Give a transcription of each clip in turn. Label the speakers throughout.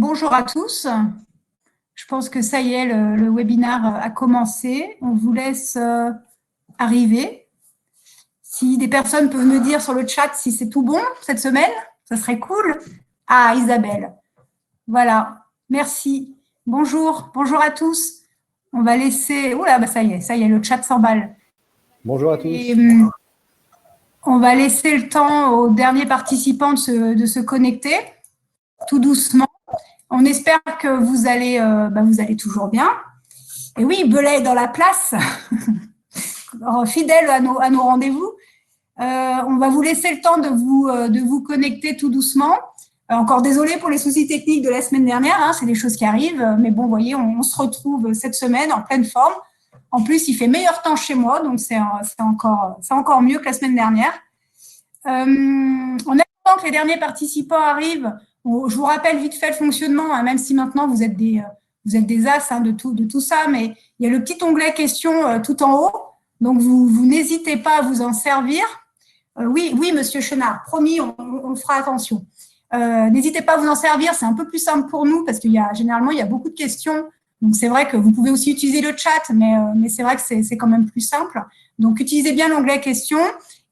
Speaker 1: bonjour à tous. Je pense que ça y est, le webinaire a commencé. On vous laisse arriver. Si des personnes peuvent me dire sur le chat si c'est tout bon cette semaine, ça serait cool. Ah, Isabelle. Voilà, merci. Bonjour, bonjour à tous. On va laisser… Oula, bah ça y est, le chat s'emballe.
Speaker 2: Bonjour à tous.
Speaker 1: Et, on va laisser le temps aux derniers participants de se connecter, tout doucement. On espère que vous allez toujours bien. Et oui, Belay est dans la place, fidèle à nos rendez-vous. On va vous laisser le temps de vous connecter tout doucement. Encore désolé pour les soucis techniques de la semaine dernière, hein, c'est des choses qui arrivent. Mais bon, vous voyez, on se retrouve cette semaine en pleine forme. En plus, il fait meilleur temps chez moi, donc c'est encore mieux que la semaine dernière. En attendant que les derniers participants arrivent, je vous rappelle vite fait le fonctionnement, hein, même si maintenant vous êtes des as hein, de tout ça, mais il y a le petit onglet questions tout en haut, donc vous n'hésitez pas à vous en servir. Oui, monsieur Chenard, promis, on fera attention. N'hésitez pas à vous en servir, c'est un peu plus simple pour nous parce généralement il y a beaucoup de questions, donc c'est vrai que vous pouvez aussi utiliser le chat, mais c'est vrai que c'est quand même plus simple. Donc utilisez bien l'onglet questions.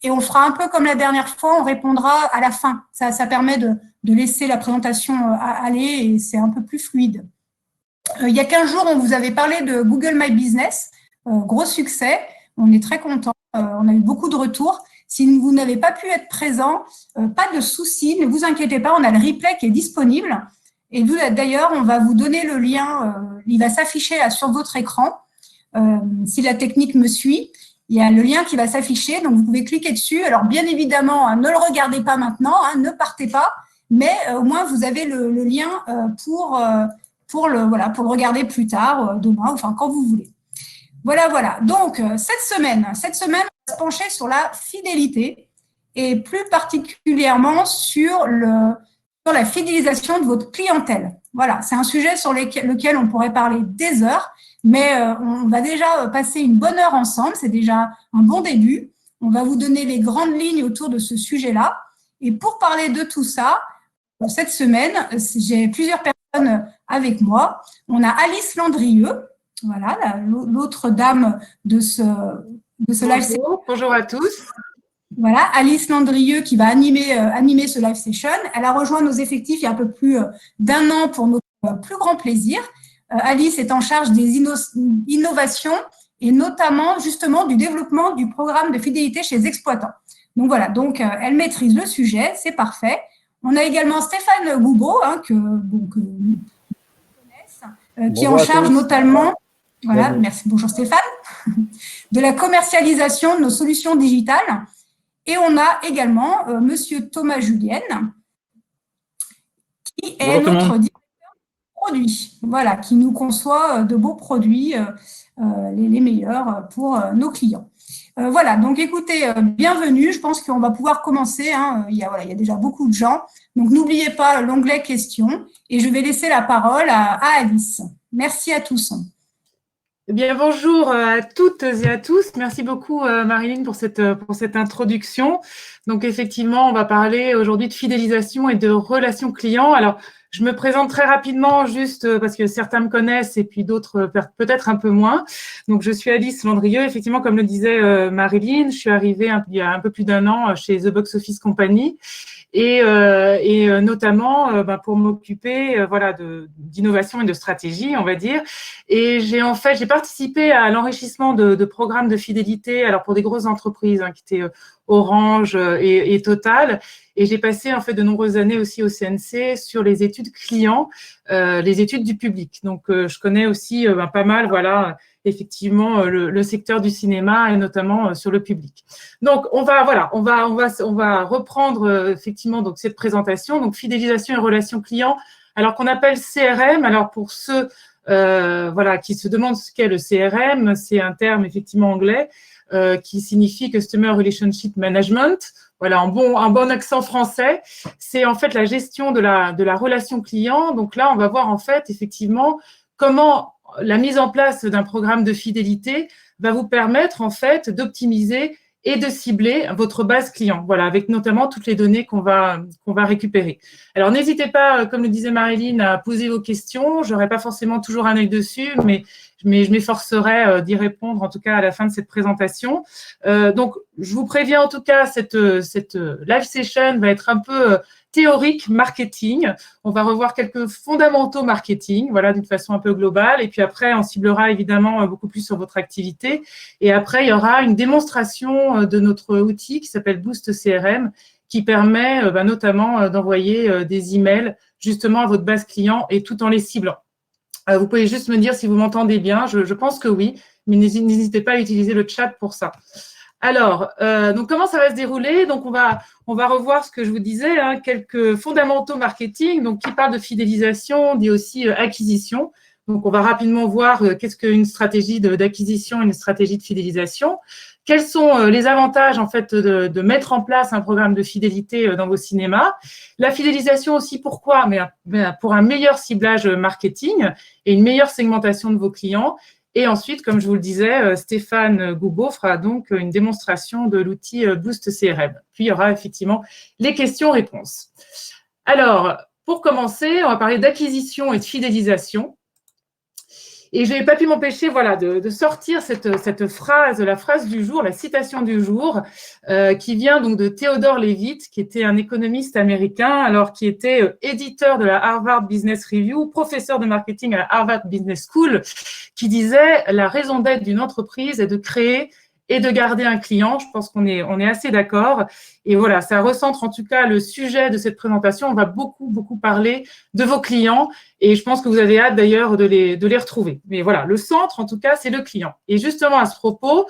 Speaker 1: Et on fera un peu comme la dernière fois, on répondra à la fin. Ça permet de laisser la présentation aller et c'est un peu plus fluide. Il y a 15 jours, on vous avait parlé de Google My Business. Gros succès, on est très contents. On a eu beaucoup de retours. Si vous n'avez pas pu être présent, pas de souci, ne vous inquiétez pas, on a le replay qui est disponible. Et d'ailleurs, on va vous donner le lien, il va s'afficher sur votre écran, si la technique me suit. Il y a le lien qui va s'afficher, donc vous pouvez cliquer dessus. Alors, bien évidemment, ne le regardez pas maintenant, hein, ne partez pas, mais au moins, vous avez le lien pour le regarder plus tard, demain, enfin, quand vous voulez. Voilà. Donc, cette semaine, on va se pencher sur la fidélité et plus particulièrement sur la fidélisation de votre clientèle. Voilà, c'est un sujet sur lequel on pourrait parler des heures. Mais on va déjà passer une bonne heure ensemble, c'est déjà un bon début. On va vous donner les grandes lignes autour de ce sujet-là. Et pour parler de tout ça, cette semaine, j'ai plusieurs personnes avec moi. On a Alice Landrieux, voilà, l'autre dame de ce live session.
Speaker 3: Bonjour à tous.
Speaker 1: Voilà, Alice Landrieux qui va animer ce live session. Elle a rejoint nos effectifs il y a un peu plus d'1 an pour notre plus grand plaisir. Alice est en charge des innovations et notamment justement du développement du programme de fidélité chez les exploitants. Donc voilà, elle maîtrise le sujet, c'est parfait. On a également Stéphane Goubeau, hein, que nous connaissons, qui est en charge notamment, voilà, bonjour. Merci, bonjour Stéphane, de la commercialisation de nos solutions digitales. Et on a également monsieur Thomas Julienne, qui est notre directeur produits, voilà, qui nous conçoit de beaux produits, les meilleurs pour nos clients. Voilà, donc écoutez, bienvenue, je pense qu'on va pouvoir commencer, hein, il y a déjà beaucoup de gens, donc n'oubliez pas l'onglet questions et je vais laisser la parole à Alice. Merci à tous.
Speaker 3: Eh bien, bonjour à toutes et à tous. Merci beaucoup, Marilyn, pour cette introduction. Donc, effectivement, on va parler aujourd'hui de fidélisation et de relations clients. Alors, je me présente très rapidement, juste parce que certains me connaissent et puis d'autres peut-être un peu moins. Donc, je suis Alice Landrieux. Effectivement, comme le disait Marilyn, je suis arrivée il y a un peu plus d'1 an chez The Box Office Company. Et notamment pour m'occuper d'innovation et de stratégie, on va dire. Et j'ai participé à l'enrichissement de programmes de fidélité, alors pour des grosses entreprises qui étaient Orange et Total. Et j'ai passé en fait de nombreuses années aussi au CNC sur les études clients, les études du public. Donc je connais aussi pas mal, voilà, effectivement le secteur du cinéma et notamment sur le public. Donc on va reprendre effectivement donc cette présentation, donc fidélisation et relations clients, alors qu'on appelle CRM. Alors pour ceux qui se demandent ce qu'est le CRM, c'est un terme effectivement anglais qui signifie Customer Relationship Management. Voilà, un bon accent français. C'est en fait la gestion de la relation client. Donc là, on va voir en fait effectivement comment la mise en place d'un programme de fidélité va vous permettre en fait d'optimiser et de cibler votre base client, voilà, avec notamment toutes les données qu'on va récupérer. Alors, n'hésitez pas, comme le disait Marilyn, à poser vos questions. Je n'aurai pas forcément toujours un œil dessus, mais je m'efforcerai d'y répondre, en tout cas, à la fin de cette présentation. Donc, je vous préviens, en tout cas, cette live session va être un peu théorique marketing. On va revoir quelques fondamentaux marketing, voilà, d'une façon un peu globale. Et puis après, on ciblera évidemment beaucoup plus sur votre activité. Et après, il y aura une démonstration de notre outil qui s'appelle Boost CRM, qui permet notamment d'envoyer des emails justement à votre base client et tout en les ciblant. Vous pouvez juste me dire si vous m'entendez bien. Je pense que oui, mais n'hésitez pas à utiliser le chat pour ça. Alors, donc comment ça va se dérouler? Donc, on va revoir ce que je vous disais, hein, quelques fondamentaux marketing, donc qui parlent de fidélisation, dit aussi acquisition. Donc, on va rapidement voir qu'est-ce qu'une stratégie d'acquisition et une stratégie de fidélisation. Quels sont les avantages, en fait, de mettre en place un programme de fidélité dans vos cinémas? La fidélisation aussi, pourquoi? Mais pour un meilleur ciblage marketing et une meilleure segmentation de vos clients. Et ensuite, comme je vous le disais, Stéphane Goubeau fera donc une démonstration de l'outil Boost CRM. Puis, il y aura effectivement les questions-réponses. Alors, pour commencer, on va parler d'acquisition et de fidélisation. Et je n'ai pas pu m'empêcher voilà, de sortir cette phrase, la phrase du jour, la citation du jour, qui vient donc de Theodore Levitt, qui était un économiste américain, alors qui était éditeur de la Harvard Business Review, professeur de marketing à la Harvard Business School, qui disait « La raison d'être d'une entreprise est de créer et de garder un client ». Je pense qu'on est assez d'accord. Et voilà, ça recentre en tout cas le sujet de cette présentation. On va beaucoup parler de vos clients et je pense que vous avez hâte d'ailleurs de les retrouver. Mais voilà, le centre en tout cas, c'est le client. Et justement à ce propos,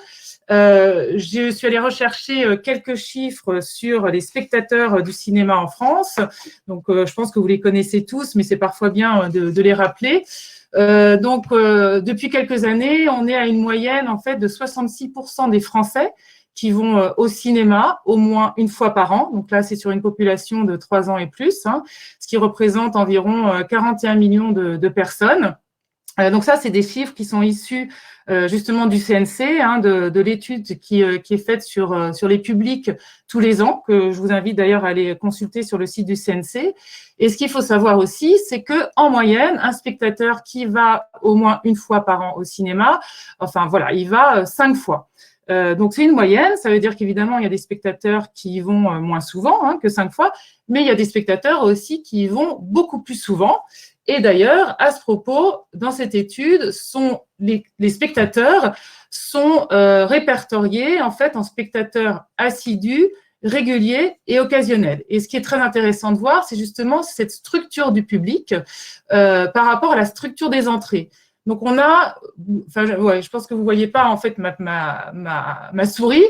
Speaker 3: je suis allée rechercher quelques chiffres sur les spectateurs du cinéma en France. Donc, je pense que vous les connaissez tous, mais c'est parfois bien de les rappeler. Depuis quelques années, on est à une moyenne en fait de 66% des Français qui vont au cinéma au moins une fois par an. Donc là, c'est sur une population de 3 ans et plus, hein, ce qui représente environ 41 millions de personnes. Donc ça, c'est des chiffres qui sont issus justement du CNC, hein, de l'étude qui est faite sur les publics tous les ans, que je vous invite d'ailleurs à aller consulter sur le site du CNC. Et ce qu'il faut savoir aussi, c'est que en moyenne, un spectateur qui va au moins une fois par an au cinéma, enfin voilà, il va 5 fois. Donc, c'est une moyenne. Ça veut dire qu'évidemment, il y a des spectateurs qui y vont moins souvent hein, que 5 fois, mais il y a des spectateurs aussi qui y vont beaucoup plus souvent. Et d'ailleurs, à ce propos, dans cette étude, les spectateurs sont répertoriés en fait en spectateurs assidus, réguliers et occasionnels. Et ce qui est très intéressant de voir, c'est justement cette structure du public par rapport à la structure des entrées. Donc, on a, je pense que vous ne voyez pas en fait ma souris,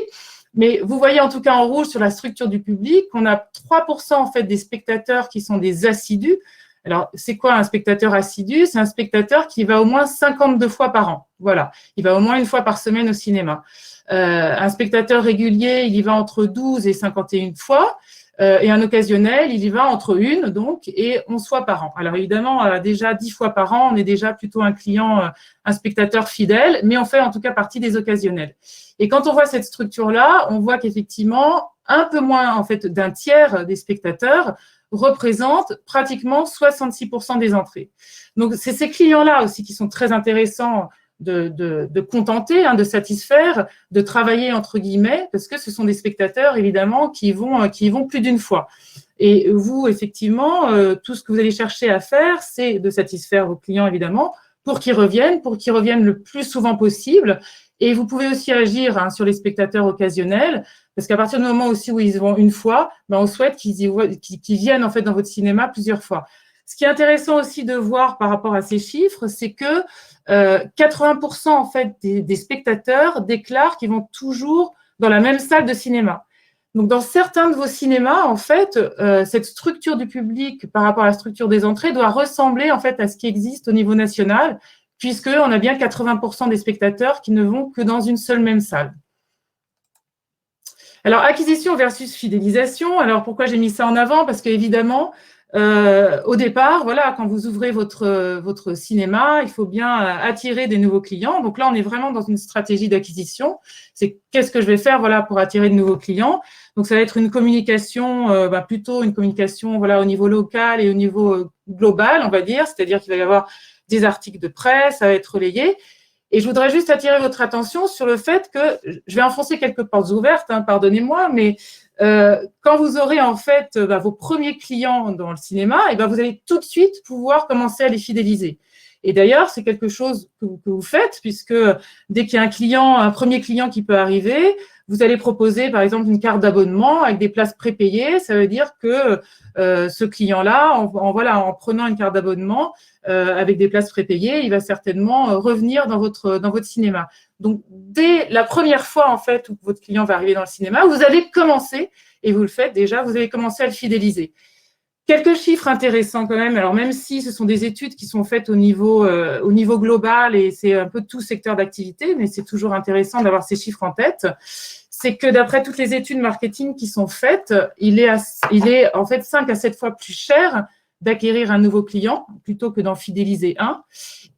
Speaker 3: mais vous voyez en tout cas en rouge sur la structure du public, on a 3% en fait des spectateurs qui sont des assidus. Alors, c'est quoi un spectateur assidu? C'est un spectateur qui va au moins 52 fois par an. Voilà, il va au moins une fois par semaine au cinéma. Un spectateur régulier, il y va entre 12 et 51 fois. Et un occasionnel, il y va entre 1 donc et 11 fois par an. Alors évidemment, déjà 10 fois par an, on est déjà plutôt un client, un spectateur fidèle, mais on fait en tout cas partie des occasionnels. Et quand on voit cette structure-là, on voit qu'effectivement, un peu moins en fait d'un tiers des spectateurs représentent pratiquement 66% des entrées. Donc c'est ces clients-là aussi qui sont très intéressants de contenter, hein, de satisfaire, de travailler entre guillemets, parce que ce sont des spectateurs évidemment qui vont plus d'une fois. Et vous, effectivement, tout ce que vous allez chercher à faire, c'est de satisfaire vos clients évidemment pour qu'ils reviennent le plus souvent possible. Et vous pouvez aussi agir hein, sur les spectateurs occasionnels, parce qu'à partir du moment aussi où ils vont une fois, ben, on souhaite qu'ils viennent en fait dans votre cinéma plusieurs fois. Ce qui est intéressant aussi de voir par rapport à ces chiffres, c'est que 80% en fait des spectateurs déclarent qu'ils vont toujours dans la même salle de cinéma. Donc, dans certains de vos cinémas, en fait, cette structure du public par rapport à la structure des entrées doit ressembler en fait à ce qui existe au niveau national, puisqu'on a bien 80% des spectateurs qui ne vont que dans une seule même salle. Alors, acquisition versus fidélisation. Alors, pourquoi j'ai mis ça en avant? Parce qu'évidemment, Au départ, voilà, quand vous ouvrez votre cinéma, il faut bien attirer des nouveaux clients. Donc là, on est vraiment dans une stratégie d'acquisition. C'est qu'est-ce que je vais faire, voilà, pour attirer de nouveaux clients. Donc ça va être une communication, plutôt une communication, voilà, au niveau local et au niveau global, on va dire. C'est-à-dire qu'il va y avoir des articles de presse, ça va être relayé. Et je voudrais juste attirer votre attention sur le fait que je vais enfoncer quelques portes ouvertes, hein, pardonnez-moi, mais quand vous aurez en fait vos premiers clients dans le cinéma, et vous allez tout de suite pouvoir commencer à les fidéliser. Et d'ailleurs, c'est quelque chose que vous faites, puisque dès qu'il y a un premier client qui peut arriver, vous allez proposer par exemple une carte d'abonnement avec des places prépayées. Ça veut dire que ce client-là, en prenant une carte d'abonnement avec des places prépayées, il va certainement revenir dans votre cinéma. Donc, dès la première fois, en fait, où votre client va arriver dans le cinéma, vous allez commencer, et vous le faites déjà, vous allez commencer à le fidéliser. Quelques chiffres intéressants quand même, alors même si ce sont des études qui sont faites au niveau global et c'est un peu tout secteur d'activité, mais c'est toujours intéressant d'avoir ces chiffres en tête, c'est que d'après toutes les études marketing qui sont faites, il est en fait 5 à 7 fois plus cher d'acquérir un nouveau client plutôt que d'en fidéliser un.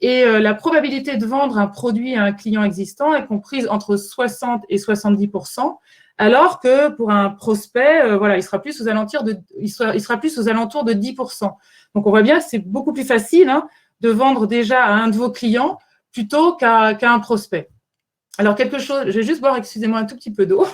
Speaker 3: Et la probabilité de vendre un produit à un client existant est comprise entre 60 et 70%, alors que pour un prospect, il sera plus aux alentours de 10%. Donc, on voit bien que c'est beaucoup plus facile de vendre déjà à un de vos clients plutôt qu'à un prospect. Alors, je vais juste boire, excusez-moi, un tout petit peu d'eau.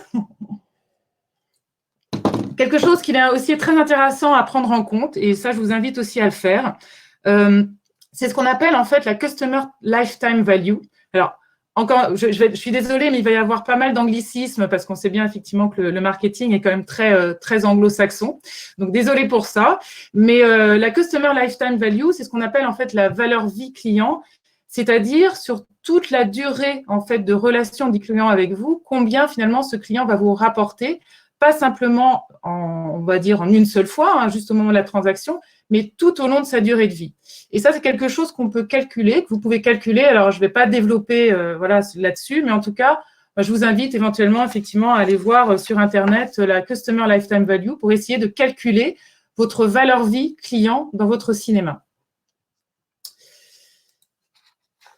Speaker 3: Quelque chose qui est aussi très intéressant à prendre en compte, et ça, je vous invite aussi à le faire, c'est ce qu'on appelle en fait la Customer Lifetime Value. Alors, encore, je suis désolée, mais il va y avoir pas mal d'anglicismes parce qu'on sait bien effectivement que le marketing est quand même très anglo-saxon. Donc, désolée pour ça. Mais la Customer Lifetime Value, c'est ce qu'on appelle en fait la valeur vie client, c'est-à-dire sur toute la durée en fait de relation du client avec vous, combien finalement ce client va vous rapporter, pas simplement on va dire en une seule fois, juste au moment de la transaction, mais tout au long de sa durée de vie. Et ça, c'est quelque chose qu'on peut calculer, que vous pouvez calculer. Alors, je ne vais pas développer là-dessus, mais en tout cas, je vous invite éventuellement effectivement à aller voir sur Internet la Customer Lifetime Value pour essayer de calculer votre valeur vie client dans votre cinéma.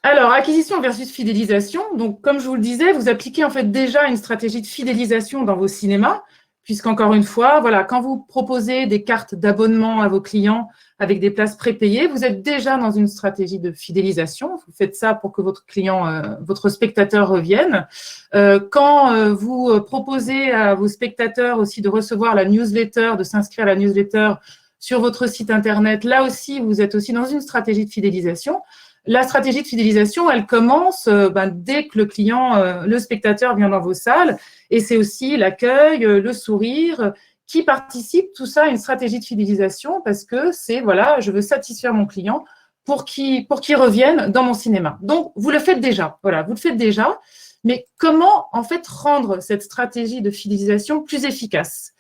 Speaker 3: Alors, acquisition versus fidélisation. Donc, comme je vous le disais, vous appliquez en fait déjà une stratégie de fidélisation dans vos cinémas, puisqu'encore une fois, quand vous proposez des cartes d'abonnement à vos clients avec des places prépayées, vous êtes déjà dans une stratégie de fidélisation. Vous faites ça pour que votre client, votre spectateur revienne. Quand vous proposez à vos spectateurs aussi de recevoir la newsletter, de s'inscrire à la newsletter sur votre site Internet, là aussi, vous êtes aussi dans une stratégie de fidélisation. La stratégie de fidélisation, elle commence dès que le spectateur vient dans vos salles, et c'est aussi l'accueil, le sourire qui participe, tout ça à une stratégie de fidélisation parce que c'est, je veux satisfaire mon client pour qu'il revienne dans mon cinéma. Donc, vous le faites déjà, vous le faites déjà, mais comment en fait rendre cette stratégie de fidélisation plus efficace ?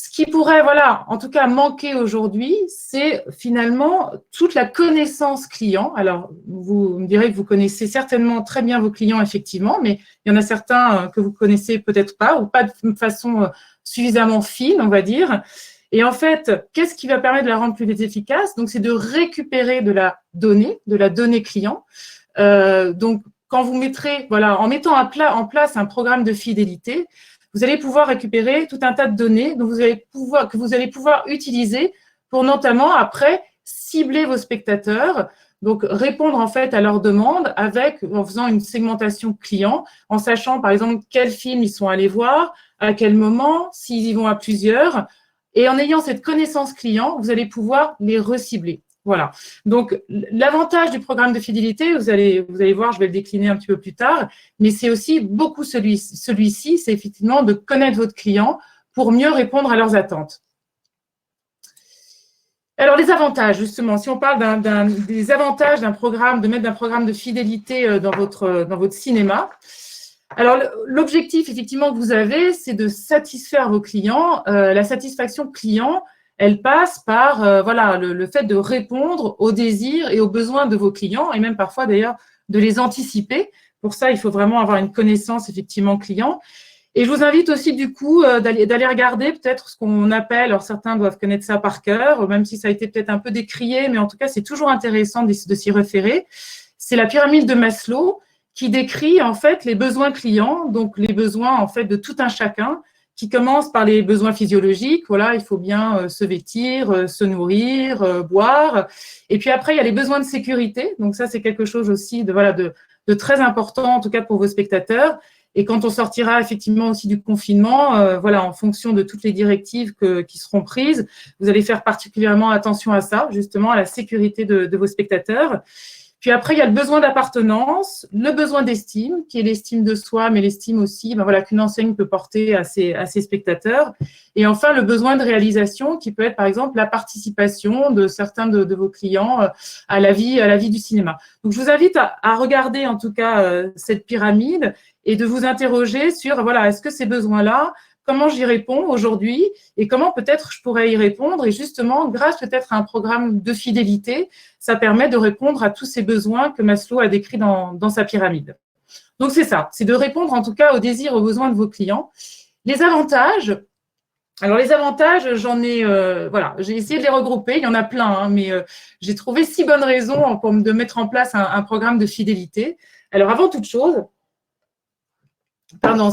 Speaker 3: Ce qui pourrait, en tout cas manquer aujourd'hui, c'est finalement toute la connaissance client. Alors, vous me direz que vous connaissez certainement très bien vos clients, effectivement, mais il y en a certains que vous connaissez peut-être pas ou pas de façon suffisamment fine, on va dire. Et en fait, qu'est-ce qui va permettre de la rendre plus efficace ? Donc, c'est de récupérer de la donnée client. Donc, quand vous mettrez, en mettant en place un programme de fidélité, vous allez pouvoir récupérer tout un tas de données que vous allez pouvoir utiliser pour notamment après cibler vos spectateurs, donc répondre en fait à leurs demandes en faisant une segmentation client, en sachant par exemple quels films ils sont allés voir, à quel moment, s'ils y vont à plusieurs, et en ayant cette connaissance client, vous allez pouvoir les recibler. Voilà. Donc, l'avantage du programme de fidélité, vous allez voir, je vais le décliner un petit peu plus tard, mais c'est aussi beaucoup celui-ci, c'est effectivement de connaître votre client pour mieux répondre à leurs attentes. Alors, les avantages, justement, si on parle des avantages d'un programme, de mettre un programme de fidélité dans votre cinéma, alors, l'objectif, effectivement, que vous avez, c'est de satisfaire vos clients. La satisfaction client, elle passe par le fait de répondre aux désirs et aux besoins de vos clients et même parfois d'ailleurs de les anticiper. Pour ça, il faut vraiment avoir une connaissance effectivement client. Et je vous invite aussi, du coup, d'aller regarder peut-être ce qu'on appelle, alors certains doivent connaître ça par cœur, même si ça a été peut-être un peu décrié, mais en tout cas, c'est toujours intéressant de s'y référer. C'est la pyramide de Maslow qui décrit en fait les besoins clients, donc les besoins en fait de tout un chacun, qui commence par les besoins physiologiques. Voilà, il faut bien se vêtir, se nourrir, boire. Et puis après, il y a les besoins de sécurité. Donc ça, c'est quelque chose aussi de très important, en tout cas pour vos spectateurs. Et quand on sortira effectivement aussi du confinement, voilà, en fonction de toutes les directives qui seront prises, vous allez faire particulièrement attention à ça, justement, à la sécurité de vos spectateurs. Puis après, il y a le besoin d'appartenance, le besoin d'estime, qui est l'estime de soi, mais l'estime aussi voilà, qu'une enseigne peut porter à ses spectateurs. Et enfin, le besoin de réalisation, qui peut être par exemple la participation de certains de vos clients à la vie du cinéma. Donc, je vous invite à regarder en tout cas cette pyramide et de vous interroger sur, voilà, est-ce que ces besoins-là, comment j'y réponds aujourd'hui et comment peut-être je pourrais y répondre. Et justement, grâce peut-être à un programme de fidélité, ça permet de répondre à tous ces besoins que Maslow a décrits dans sa pyramide. Donc, c'est ça, c'est de répondre en tout cas aux désirs, aux besoins de vos clients. Les avantages, alors les avantages, voilà, j'ai essayé de les regrouper, il y en a plein, hein, mais j'ai trouvé 6 bonnes raisons de mettre en place un programme de fidélité. Alors, avant toute chose,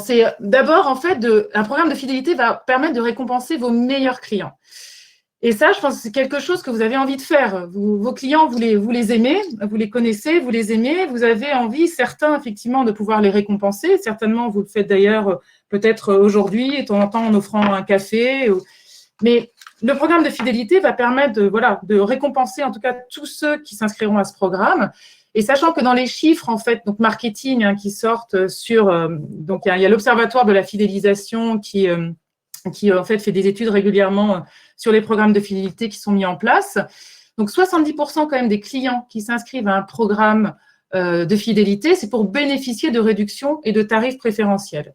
Speaker 3: c'est d'abord, en fait, un programme de fidélité va permettre de récompenser vos meilleurs clients. Et ça, je pense que c'est quelque chose que vous avez envie de faire. Vos clients, vous les aimez, vous les connaissez, vous les aimez, vous avez envie, certains, effectivement, de pouvoir les récompenser. Certainement, vous le faites d'ailleurs peut-être aujourd'hui, de temps en temps, en offrant un café. Mais le programme de fidélité va permettre de récompenser, en tout cas, tous ceux qui s'inscriront à ce programme. Et sachant que dans les chiffres, en fait, donc marketing, qui sortent donc il y a l'Observatoire de la fidélisation qui en fait fait des études régulièrement sur les programmes de fidélité qui sont mis en place. Donc 70% quand même des clients qui s'inscrivent à un programme de fidélité, c'est pour bénéficier de réductions et de tarifs préférentiels.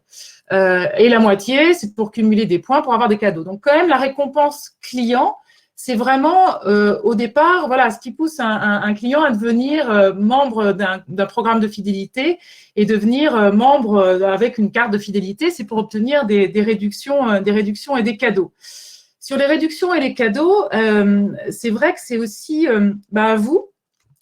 Speaker 3: Et la moitié, c'est pour cumuler des points pour avoir des cadeaux. Donc quand même, la récompense client, c'est vraiment au départ, voilà, ce qui pousse un client à devenir membre d'un programme de fidélité et devenir membre avec une carte de fidélité, c'est pour obtenir des réductions et des cadeaux. Sur les réductions et les cadeaux, c'est vrai que c'est aussi à vous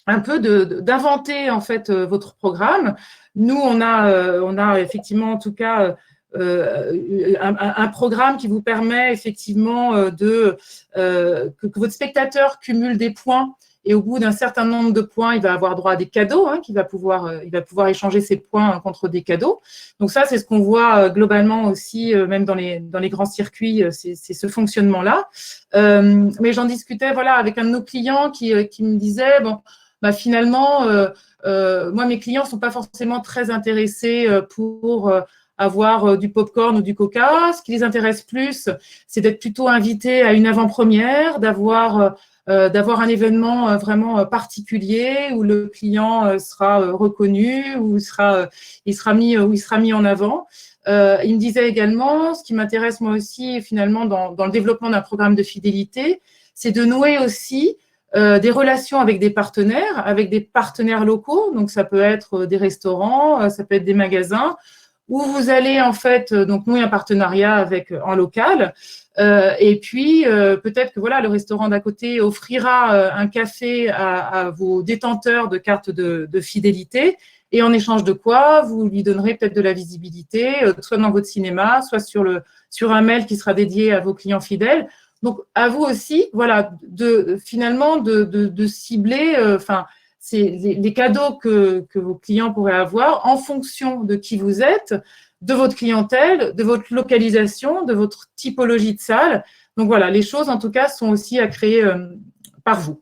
Speaker 3: un peu d'inventer en fait votre programme. Nous, on a effectivement en tout cas un programme qui vous permet effectivement que votre spectateur cumule des points et au bout d'un certain nombre de points, il va avoir droit à des cadeaux, il va pouvoir échanger ses points contre des cadeaux. Donc ça, c'est ce qu'on voit globalement aussi, même dans les grands circuits, c'est ce fonctionnement-là. Mais j'en discutais voilà, avec un de nos clients qui me disait, bon, finalement, moi, mes clients ne sont pas forcément très intéressés pour avoir du popcorn ou du coca. Ce qui les intéresse plus, c'est d'être plutôt invité à une avant-première, d'avoir un événement vraiment particulier où le client sera reconnu, où il sera mis en avant. Il me disait également, ce qui m'intéresse moi aussi finalement dans le développement d'un programme de fidélité, c'est de nouer aussi des relations avec des partenaires locaux. Donc, ça peut être des restaurants, ça peut être des magasins, où vous allez en fait donc nouer un partenariat en local. Et puis, peut-être que voilà, le restaurant d'à côté offrira un café à vos détenteurs de cartes de fidélité. Et en échange de quoi, vous lui donnerez peut-être de la visibilité, soit dans votre cinéma, soit sur un mail qui sera dédié à vos clients fidèles. Donc, à vous aussi, voilà, finalement, de cibler, c'est les cadeaux que vos clients pourraient avoir en fonction de qui vous êtes, de votre clientèle, de votre localisation, de votre typologie de salle. Donc, voilà, les choses, en tout cas, sont aussi à créer par vous.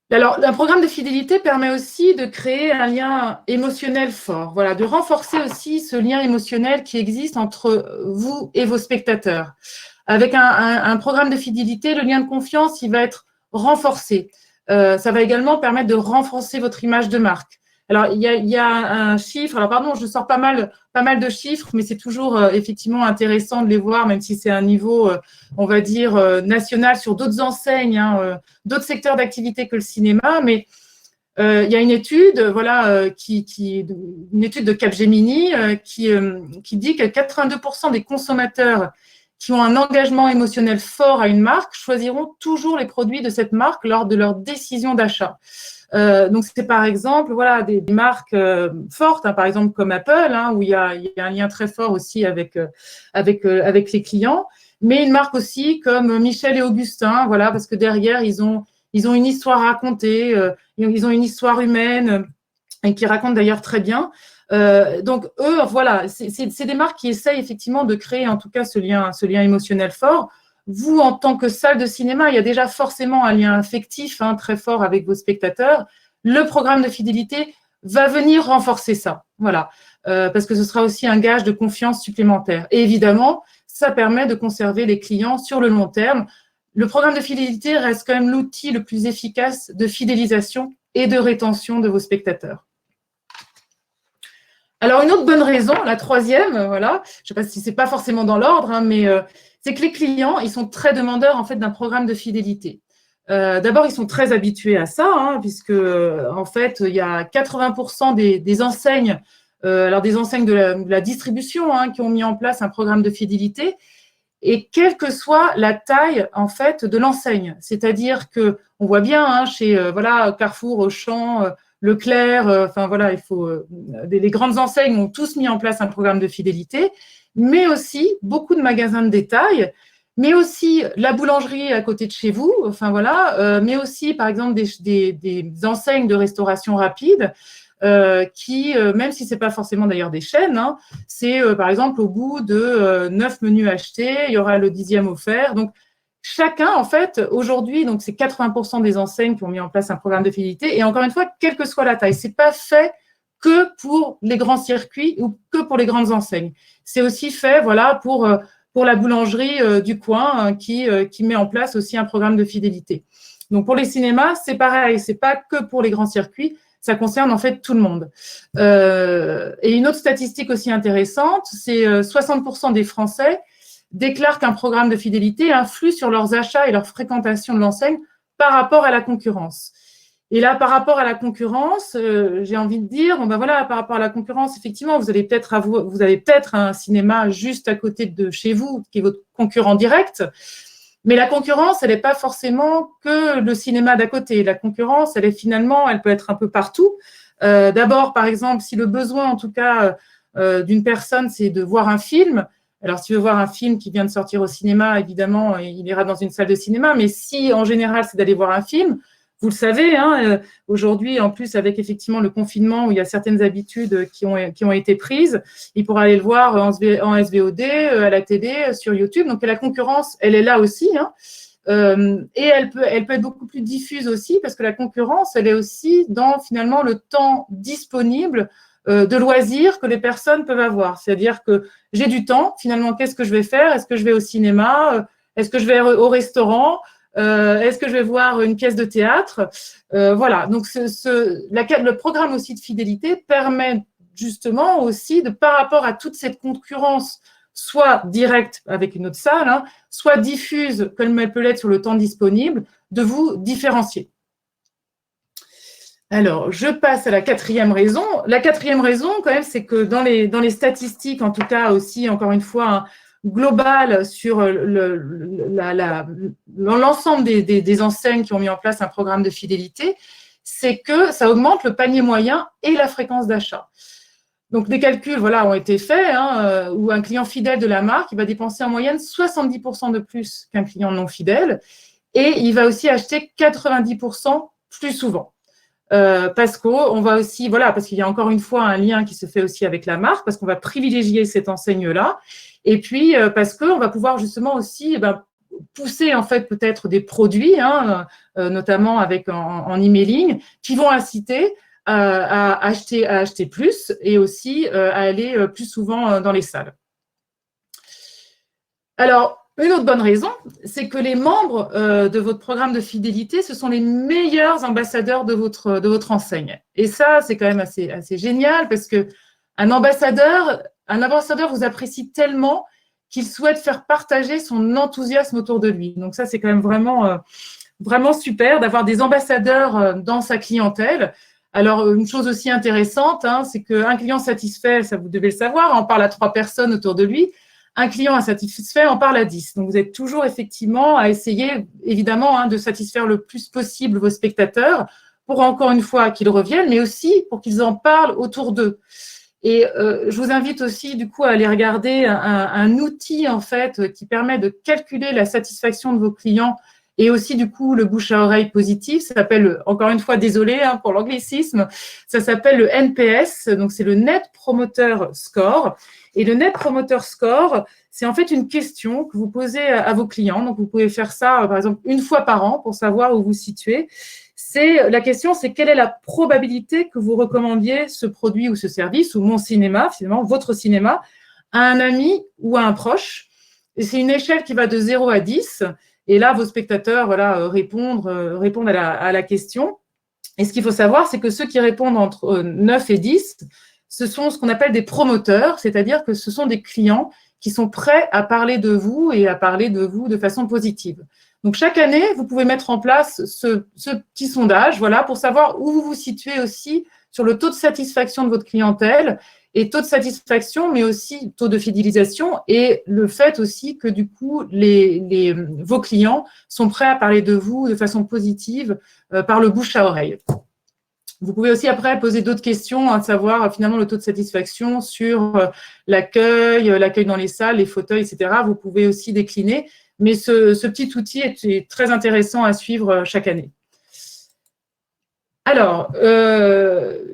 Speaker 3: Alors, un programme de fidélité permet aussi de créer un lien émotionnel fort, voilà, de renforcer aussi ce lien émotionnel qui existe entre vous et vos spectateurs. Avec un programme de fidélité, le lien de confiance, il va être renforcé. Ça va également permettre de renforcer votre image de marque. Alors, il y a un chiffre, alors pardon, je sors pas mal de chiffres, mais c'est toujours effectivement intéressant de les voir, même si c'est un niveau, on va dire, national sur d'autres enseignes, d'autres secteurs d'activité que le cinéma. Mais Il y a une étude, voilà, une étude de Capgemini qui dit que 82% des consommateurs qui ont un engagement émotionnel fort à une marque choisiront toujours les produits de cette marque lors de leur décision d'achat. Donc, c'est par exemple voilà, des marques fortes, hein, par exemple comme Apple, hein, où il y a un lien très fort aussi avec les clients, mais une marque aussi comme Michel et Augustin, voilà, parce que derrière, ils ont une histoire à raconter, ils ont une histoire humaine et qui racontent d'ailleurs très bien. Donc, eux, voilà, c'est des marques qui essayent effectivement de créer en tout cas ce lien émotionnel fort. Vous, en tant que salle de cinéma, il y a déjà forcément un lien affectif hein, très fort avec vos spectateurs. Le programme de fidélité va venir renforcer ça, voilà, parce que ce sera aussi un gage de confiance supplémentaire. Et évidemment, ça permet de conserver les clients sur le long terme. Le programme de fidélité reste quand même l'outil le plus efficace de fidélisation et de rétention de vos spectateurs. Alors, une autre bonne raison, la troisième, voilà, je ne sais pas si ce n'est pas forcément dans l'ordre, hein, mais c'est que les clients, ils sont très demandeurs en fait d'un programme de fidélité. D'abord, ils sont très habitués à ça, hein, puisque en fait, il y a 80% des enseignes, alors des enseignes de la distribution, hein, qui ont mis en place un programme de fidélité, et quelle que soit la taille en fait de l'enseigne. C'est-à-dire que on voit bien hein, chez voilà Carrefour, Auchan, Leclerc, enfin voilà, il faut les grandes enseignes ont tous mis en place un programme de fidélité, mais aussi beaucoup de magasins de détail, mais aussi la boulangerie à côté de chez vous, enfin voilà, mais aussi par exemple des enseignes de restauration rapide. Qui, même si ce n'est pas forcément d'ailleurs des chaînes, hein, c'est par exemple au bout de 9 menus achetés, il y aura le 10e offert. Donc, chacun, en fait, aujourd'hui, donc c'est 80% des enseignes qui ont mis en place un programme de fidélité. Et encore une fois, quelle que soit la taille, ce n'est pas fait que pour les grands circuits ou que pour les grandes enseignes. C'est aussi fait voilà, pour la boulangerie du coin hein, qui met en place aussi un programme de fidélité. Donc, pour les cinémas, c'est pareil, ce n'est pas que pour les grands circuits, ça concerne en fait tout le monde. Et une autre statistique aussi intéressante, c'est 60% des Français déclarent qu'un programme de fidélité influe sur leurs achats et leur fréquentation de l'enseigne par rapport à la concurrence. Et là, par rapport à la concurrence, j'ai envie de dire, bon ben voilà, par rapport à la concurrence, effectivement, vous avez peut-être un cinéma juste à côté de chez vous, qui est votre concurrent direct. Mais la concurrence, elle n'est pas forcément que le cinéma d'à côté. La concurrence, elle peut être un peu partout. D'abord, par exemple, si le besoin, en tout cas, d'une personne, c'est de voir un film. Alors, si tu veux voir un film qui vient de sortir au cinéma, évidemment, il ira dans une salle de cinéma. Mais si, en général, c'est d'aller voir un film, vous le savez, hein, aujourd'hui, en plus, avec effectivement le confinement où il y a certaines habitudes qui ont été prises, il pourra aller le voir en SVOD, à la télé, sur YouTube. Donc, la concurrence, elle est là aussi. Hein, et elle peut être beaucoup plus diffuse aussi parce que la concurrence, elle est aussi dans finalement le temps disponible de loisirs que les personnes peuvent avoir. C'est-à-dire que j'ai du temps, finalement, qu'est-ce que je vais faire? Est-ce que je vais au cinéma? Est-ce que je vais au restaurant? Est-ce que je vais voir une pièce de théâtre? Voilà, donc le programme aussi de fidélité permet justement aussi de, par rapport à toute cette concurrence, soit directe avec une autre salle, hein, soit diffuse, comme elle peut l'être sur le temps disponible, de vous différencier. Alors, je passe à la quatrième raison. La quatrième raison, quand même, c'est que dans les statistiques, en tout cas aussi, encore une fois, hein, global sur l'ensemble des enseignes qui ont mis en place un programme de fidélité, c'est que ça augmente le panier moyen et la fréquence d'achat. Donc, des calculs voilà, ont été faits hein, où un client fidèle de la marque il va dépenser en moyenne 70% de plus qu'un client non fidèle et il va aussi acheter 90% plus souvent. Parce qu'on va aussi, voilà, parce qu'il y a encore une fois un lien qui se fait aussi avec la marque, parce qu'on va privilégier cette enseigne-là, et puis parce qu'on va pouvoir justement aussi pousser en fait peut-être des produits, hein, notamment en emailing, qui vont inciter à acheter plus et aussi à aller plus souvent dans les salles. Alors, une autre bonne raison, c'est que les membres de votre programme de fidélité, ce sont les meilleurs ambassadeurs de votre enseigne. Et ça, c'est quand même assez génial parce qu'un ambassadeur vous apprécie tellement qu'il souhaite faire partager son enthousiasme autour de lui. Donc ça, c'est quand même vraiment vraiment super d'avoir des ambassadeurs dans sa clientèle. Alors, une chose aussi intéressante, hein, c'est qu'un client satisfait, ça vous devez le savoir, on parle à 3 personnes autour de lui. Un client insatisfait, on parle à 10. Donc, vous êtes toujours effectivement à essayer, évidemment, hein, de satisfaire le plus possible vos spectateurs pour, encore une fois, qu'ils reviennent, mais aussi pour qu'ils en parlent autour d'eux. Et je vous invite aussi, du coup, à aller regarder un outil, en fait, qui permet de calculer la satisfaction de vos clients et aussi, du coup, le bouche à oreille positif. Ça s'appelle, encore une fois, désolé hein, pour l'anglicisme, ça s'appelle le NPS, donc c'est le Net Promoter Score. Et le Net Promoter Score, c'est en fait une question que vous posez à vos clients. Donc, vous pouvez faire ça, par exemple, une fois par an pour savoir où vous situez. La question, c'est quelle est la probabilité que vous recommandiez ce produit ou ce service, ou mon cinéma, finalement, votre cinéma, à un ami ou à un proche. Et c'est une échelle qui va de 0 à 10. Et là, vos spectateurs voilà, répondent à la question. Et ce qu'il faut savoir, c'est que ceux qui répondent entre 9 et 10, ce sont ce qu'on appelle des promoteurs, c'est-à-dire que ce sont des clients qui sont prêts à parler de vous et à parler de vous de façon positive. Donc, chaque année, vous pouvez mettre en place ce petit sondage voilà, pour savoir où vous vous situez aussi sur le taux de satisfaction de votre clientèle et taux de satisfaction, mais aussi taux de fidélisation et le fait aussi que, du coup, vos clients sont prêts à parler de vous de façon positive par le bouche à oreille. Vous pouvez aussi après poser d'autres questions, à savoir finalement le taux de satisfaction sur l'accueil dans les salles, les fauteuils, etc. Vous pouvez aussi décliner, mais ce petit outil est très intéressant à suivre chaque année. Alors,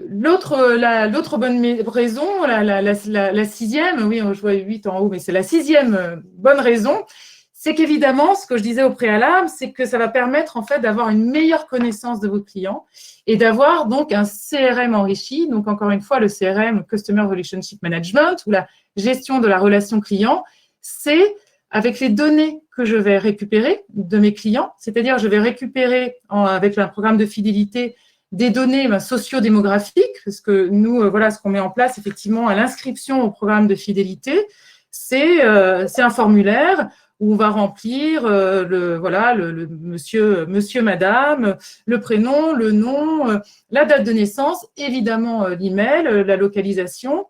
Speaker 3: l'autre bonne raison, la sixième, oui, je vois 8 en haut, mais c'est la sixième bonne raison, c'est qu'évidemment, ce que je disais au préalable, c'est que ça va permettre en fait d'avoir une meilleure connaissance de vos clients et d'avoir donc un CRM enrichi. Donc, encore une fois, le CRM, Customer Relationship Management, ou la gestion de la relation client, c'est avec les données que je vais récupérer de mes clients, c'est-à-dire je vais récupérer avec un programme de fidélité des données sociodémographiques, parce que nous, voilà, ce qu'on met en place effectivement à l'inscription au programme de fidélité, c'est un formulaire où on va remplir le monsieur, madame, le prénom, le nom, la date de naissance, évidemment l'email, la localisation.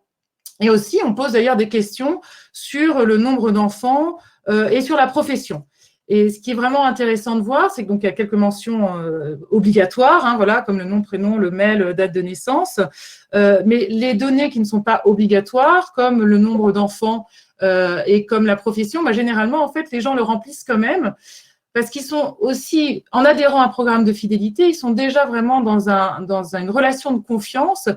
Speaker 3: Et aussi, on pose d'ailleurs des questions sur le nombre d'enfants et sur la profession. Et ce qui est vraiment intéressant de voir, c'est qu'il y a quelques mentions obligatoires, hein, voilà, comme le nom, prénom, le mail, date de naissance. Mais les données qui ne sont pas obligatoires, comme le nombre d'enfants et comme la profession, généralement, en fait, les gens le remplissent quand même parce qu'ils sont aussi, en adhérant à un programme de fidélité, ils sont déjà vraiment dans une relation de confiance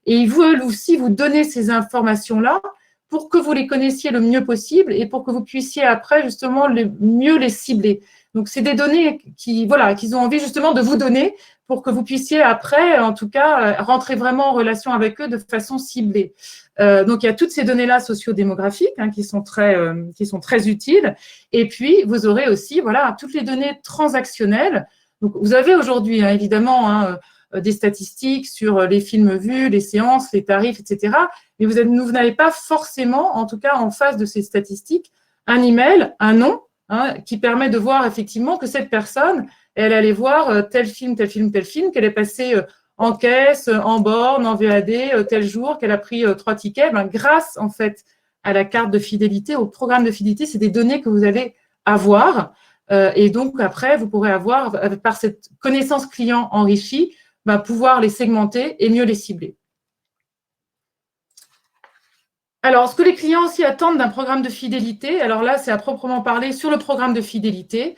Speaker 3: et ils veulent aussi vous donner ces informations-là pour que vous les connaissiez le mieux possible et pour que vous puissiez après justement mieux les cibler. Donc, c'est des données qu'ils ont envie justement de vous donner pour que vous puissiez après, en tout cas, rentrer vraiment en relation avec eux de façon ciblée. Donc, il y a toutes ces données-là sociodémographiques qui sont très utiles. Et puis, vous aurez aussi toutes les données transactionnelles. Donc, vous avez aujourd'hui, évidemment, des statistiques sur les films vus, les séances, les tarifs, etc. Mais vous n'avez pas forcément, en tout cas en face de ces statistiques, un email, un nom, qui permet de voir effectivement que cette personne, elle allait voir tel film, qu'elle est passée en caisse, en borne, en VAD, tel jour, qu'elle a pris 3 tickets. Grâce en fait à la carte de fidélité, au programme de fidélité, c'est des données que vous allez avoir. Et donc après, vous pourrez avoir, par cette connaissance client enrichie, pouvoir les segmenter et mieux les cibler. Alors, ce que les clients aussi attendent d'un programme de fidélité, alors là, c'est à proprement parler sur le programme de fidélité.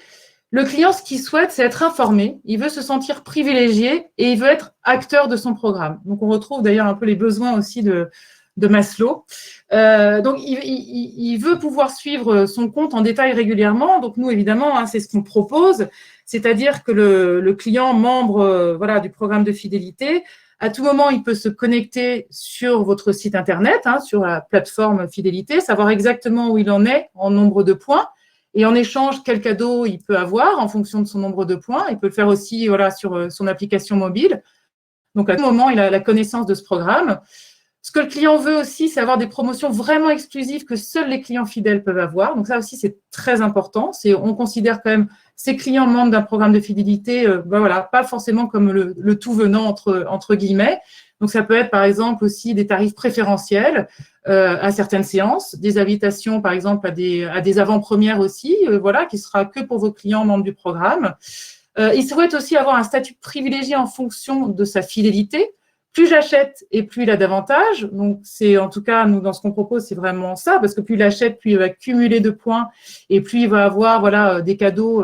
Speaker 3: Le client, ce qu'il souhaite, c'est être informé, il veut se sentir privilégié et il veut être acteur de son programme. Donc, on retrouve d'ailleurs un peu les besoins aussi de Maslow. Donc, il veut pouvoir suivre son compte en détail régulièrement. Donc, nous, évidemment, c'est ce qu'on propose, c'est-à-dire que le client membre du programme de fidélité, à tout moment, il peut se connecter sur votre site Internet, sur la plateforme fidélité, savoir exactement où il en est en nombre de points. Et en échange, quel cadeau il peut avoir en fonction de son nombre de points. Il peut le faire aussi sur son application mobile. Donc, à tout moment, il a la connaissance de ce programme. Ce que le client veut aussi, c'est avoir des promotions vraiment exclusives que seuls les clients fidèles peuvent avoir. Donc ça aussi, c'est très important. On considère quand même ces clients membres d'un programme de fidélité, voilà, pas forcément comme le tout venant entre guillemets. Donc ça peut être par exemple aussi des tarifs préférentiels à certaines séances, des invitations par exemple à des avant-premières aussi, voilà, qui sera que pour vos clients membres du programme. Il souhaite aussi avoir un statut privilégié en fonction de sa fidélité. Plus j'achète et plus il a d'avantages. Donc, c'est en tout cas, nous, dans ce qu'on propose, c'est vraiment ça, parce que plus il achète, plus il va cumuler de points et plus il va avoir voilà, des cadeaux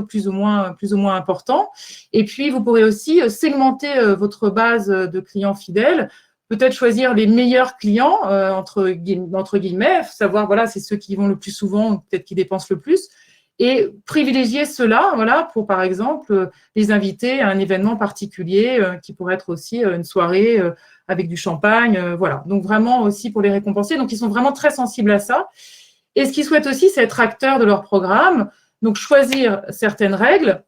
Speaker 3: plus ou moins importants. Et puis, vous pourrez aussi segmenter votre base de clients fidèles, peut-être choisir les meilleurs clients, entre guillemets, savoir, voilà, c'est ceux qui vont le plus souvent, peut-être qui dépensent le plus, et privilégier cela, voilà, pour par exemple les inviter à un événement particulier qui pourrait être aussi une soirée avec du champagne, voilà. Donc vraiment aussi pour les récompenser. Donc ils sont vraiment très sensibles à ça. Et ce qu'ils souhaitent aussi, c'est être acteurs de leur programme. Donc choisir certaines règles,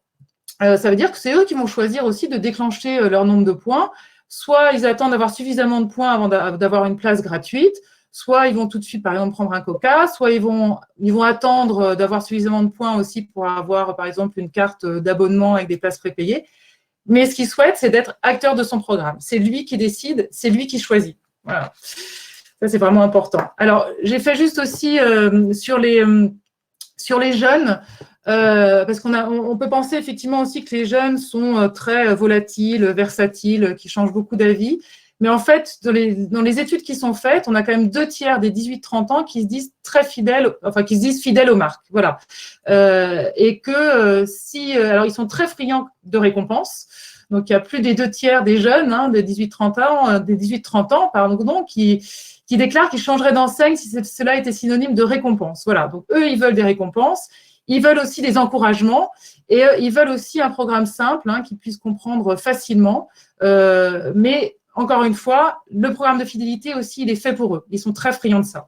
Speaker 3: ça veut dire que c'est eux qui vont choisir aussi de déclencher leur nombre de points. Soit ils attendent d'avoir suffisamment de points avant d'avoir une place gratuite. Soit ils vont tout de suite, par exemple, prendre un coca, soit ils vont attendre d'avoir suffisamment de points aussi pour avoir, par exemple, une carte d'abonnement avec des places prépayées. Mais ce qu'il souhaite, c'est d'être acteur de son programme. C'est lui qui décide, c'est lui qui choisit. Voilà. Ça, c'est vraiment important. Alors, j'ai fait juste aussi sur les jeunes, parce qu'on peut penser effectivement aussi que les jeunes sont très volatiles, versatiles, qui changent beaucoup d'avis. Mais en fait, dans les études qui sont faites, on a quand même 2/3 des 18-30 ans qui se disent très fidèles, enfin qui se disent fidèles aux marques, voilà. Et que alors ils sont très friands de récompenses. Donc il y a plus des 2/3 des jeunes, de 18-30 ans, pardon, qui déclarent qu'ils changeraient d'enseigne si cela était synonyme de récompense. Voilà. Donc eux, ils veulent des récompenses. Ils veulent aussi des encouragements et ils veulent aussi un programme simple qu'ils puissent comprendre facilement. Mais encore une fois, le programme de fidélité aussi, il est fait pour eux. Ils sont très friands de ça.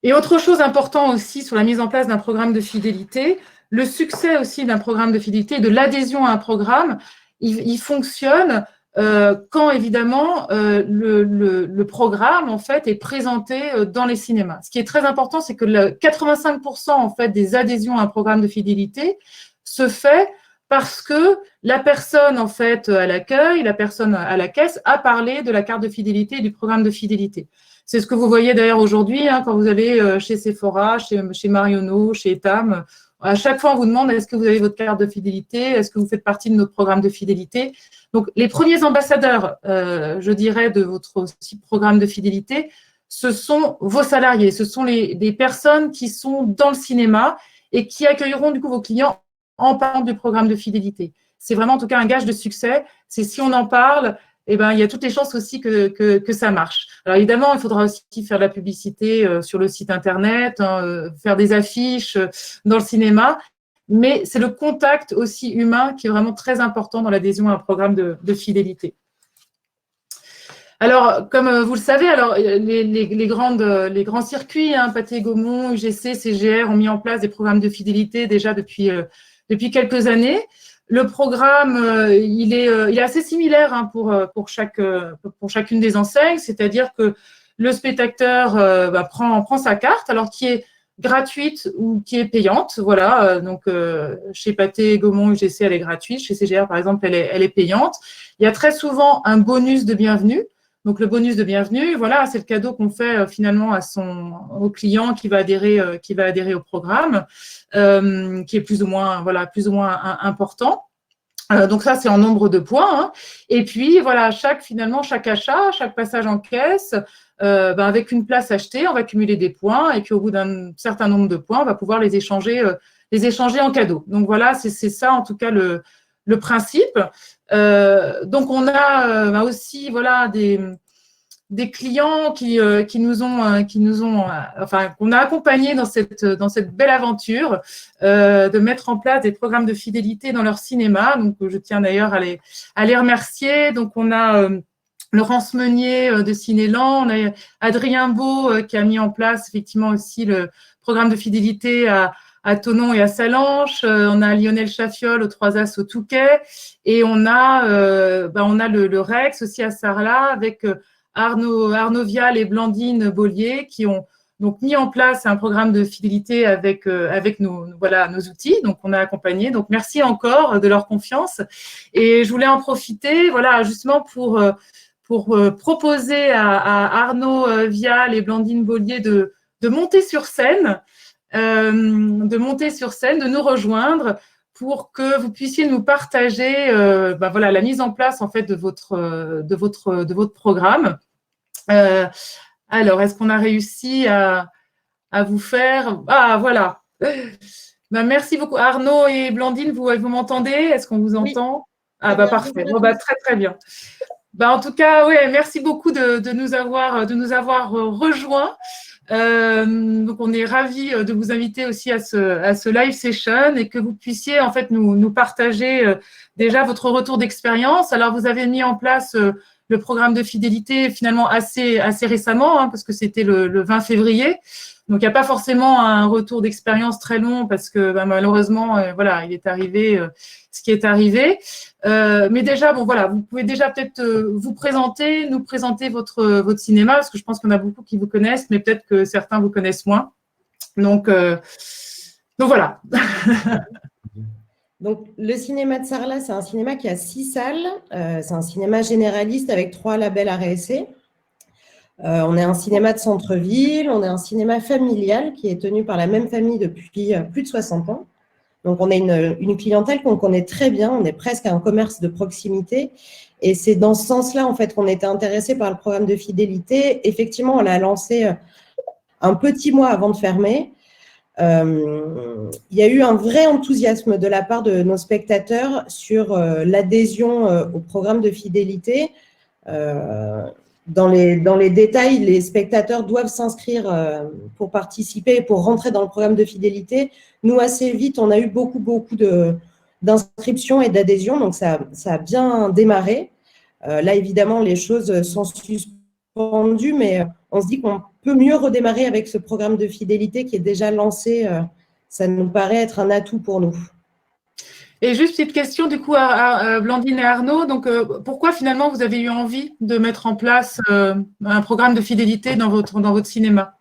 Speaker 3: Et autre chose importante aussi sur la mise en place d'un programme de fidélité, le succès aussi d'un programme de fidélité, de l'adhésion à un programme, il fonctionne quand évidemment le programme en fait est présenté dans les cinémas. Ce qui est très important, c'est que 85% en fait des adhésions à un programme de fidélité se fait parce que la personne en fait à l'accueil, la personne à la caisse a parlé de la carte de fidélité et du programme de fidélité. C'est ce que vous voyez d'ailleurs aujourd'hui quand vous allez chez Sephora, chez Marionneau, chez Etam. À chaque fois, on vous demande est-ce que vous avez votre carte de fidélité, est-ce que vous faites partie de notre programme de fidélité. Donc, les premiers ambassadeurs, je dirais, de votre programme de fidélité, ce sont vos salariés, ce sont des personnes qui sont dans le cinéma et qui accueilleront du coup vos clients en parlant du programme de fidélité. C'est vraiment en tout cas un gage de succès. C'est si on en parle, il y a toutes les chances aussi que ça marche. Alors évidemment, il faudra aussi faire de la publicité sur le site internet, faire des affiches dans le cinéma, mais c'est le contact aussi humain qui est vraiment très important dans l'adhésion à un programme de fidélité. Alors, comme vous le savez, alors les grands circuits, Pathé Gaumont, UGC, CGR ont mis en place des programmes de fidélité déjà depuis quelques années. Le programme, il est assez similaire pour chacune des enseignes, c'est-à-dire que le spectateur prend sa carte, alors qui est gratuite ou qui est payante, voilà. Donc chez Pathé Gaumont, UGC, elle est gratuite. Chez CGR, par exemple, elle est payante. Il y a très souvent un bonus de bienvenue. Donc le bonus de bienvenue, voilà, c'est le cadeau qu'on fait finalement au client qui va adhérer au programme, qui est plus ou moins important. Donc ça, c'est en nombre de points. Et puis voilà, chaque achat, chaque passage en caisse, avec une place achetée, on va cumuler des points. Et puis au bout d'un certain nombre de points, on va pouvoir les échanger en cadeau. Donc voilà, c'est ça en tout cas le principe. Donc on a aussi voilà des clients qui nous ont qu'on a accompagnés dans cette belle aventure de mettre en place des programmes de fidélité dans leur cinéma. Donc je tiens d'ailleurs à les remercier. Donc on a Laurence Meunier de Cinéland, on a Adrien Beau qui a mis en place effectivement aussi le programme de fidélité à Thonon et à Salanches, on a Lionel Chaffiol aux Trois As au Touquet, et on a le Rex aussi à Sarlat avec Arnaud Vial et Blandine Bollier qui ont donc mis en place un programme de fidélité avec nos outils. Donc, on a accompagné. Donc, merci encore de leur confiance. Et je voulais en profiter, justement pour proposer à Arnaud Vial et Blandine Bollier de monter sur scène, de nous rejoindre pour que vous puissiez nous partager la mise en place en fait de votre programme. Alors, est-ce qu'on a réussi à vous faire… Ah, voilà. Merci beaucoup. Arnaud et Blandine, vous m'entendez? Est-ce qu'on vous entend? Oui. Ah, parfait. Très, très bien. En tout cas, merci beaucoup de nous avoir rejoints. Donc, on est ravis de vous inviter aussi à ce live session et que vous puissiez en fait nous partager déjà votre retour d'expérience. Alors, vous avez mis en place le programme de fidélité finalement assez récemment, parce que c'était le 20 février. Donc, il n'y a pas forcément un retour d'expérience très long parce que malheureusement, il est arrivé ce qui est arrivé. Mais déjà, vous pouvez déjà peut-être nous présenter votre cinéma, parce que je pense qu'il y en a beaucoup qui vous connaissent, mais peut-être que certains vous connaissent moins. Donc voilà.
Speaker 2: Donc, le cinéma de Sarlat, c'est un cinéma qui a 6 salles. C'est un cinéma généraliste avec 3 labels RSE. On est un cinéma de centre-ville, on est un cinéma familial qui est tenu par la même famille depuis plus de 60 ans. Donc, on a une clientèle qu'on connaît très bien, on est presque un commerce de proximité. Et c'est dans ce sens-là, en fait, qu'on était intéressé par le programme de fidélité. Effectivement, on l'a lancé un petit mois avant de fermer. Il y a eu un vrai enthousiasme de la part de nos spectateurs sur l'adhésion au programme de fidélité. Dans les détails, les spectateurs doivent s'inscrire pour participer et pour rentrer dans le programme de fidélité. Nous, assez vite, on a eu beaucoup d'inscriptions et d'adhésions, donc ça a bien démarré. Là, évidemment, les choses sont suspendues, mais on se dit qu'on peut mieux redémarrer avec ce programme de fidélité qui est déjà lancé. Ça nous paraît être un atout pour nous.
Speaker 3: Et juste petite question du coup à Blandine et Arnaud. Donc, pourquoi finalement vous avez eu envie de mettre en place un programme de fidélité dans votre cinéma?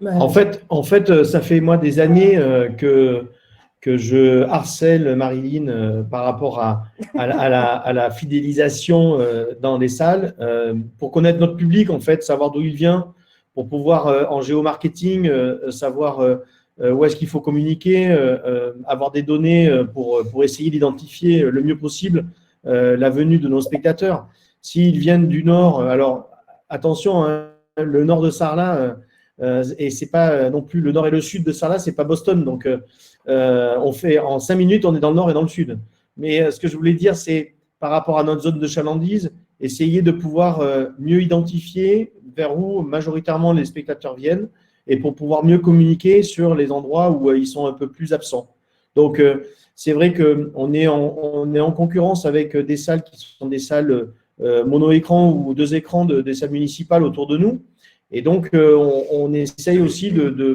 Speaker 4: En fait, ça fait moi des années que je harcèle Marilyn par rapport à la fidélisation dans les salles, pour connaître notre public, en fait, savoir d'où il vient, pour pouvoir en géomarketing savoir où est-ce qu'il faut communiquer, avoir des données pour essayer d'identifier le mieux possible la venue de nos spectateurs. S'ils viennent du Nord, alors attention, hein, le Nord de Sarlat, et c'est pas non plus le Nord et le Sud de Sarlat, c'est pas Boston, donc on fait en 5 minutes, on est dans le Nord et dans le Sud. Mais ce que je voulais dire, c'est par rapport à notre zone de chalandise, essayer de pouvoir mieux identifier vers où majoritairement les spectateurs viennent, et pour pouvoir mieux communiquer sur les endroits où ils sont un peu plus absents. Donc, c'est vrai qu'on est en concurrence avec des salles qui sont des salles mono-écran ou 2 écrans des salles municipales autour de nous. Et donc, on essaye aussi,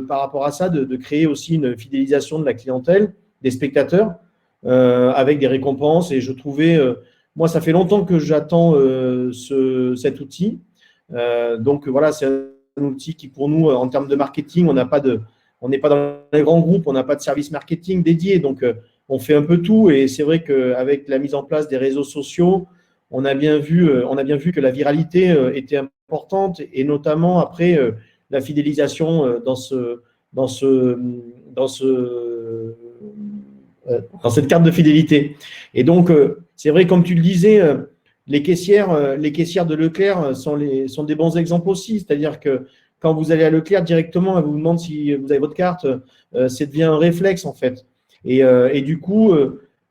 Speaker 4: par rapport à ça, de créer aussi une fidélisation de la clientèle, des spectateurs, avec des récompenses. Et je trouvais, moi, ça fait longtemps que j'attends cet outil. Donc, voilà, c'est un outil qui, pour nous, en termes de marketing, on n'est pas dans les grands groupes, on n'a pas de service marketing dédié, donc on fait un peu tout. Et c'est vrai qu'avec la mise en place des réseaux sociaux, on a bien vu que la viralité était importante, et notamment après la fidélisation dans cette carte de fidélité. Et donc, c'est vrai, comme tu le disais, les caissières de Leclerc sont des bons exemples aussi. C'est-à-dire que quand vous allez à Leclerc, directement, elle vous demande si vous avez votre carte. Ça devient un réflexe, en fait. Et du coup,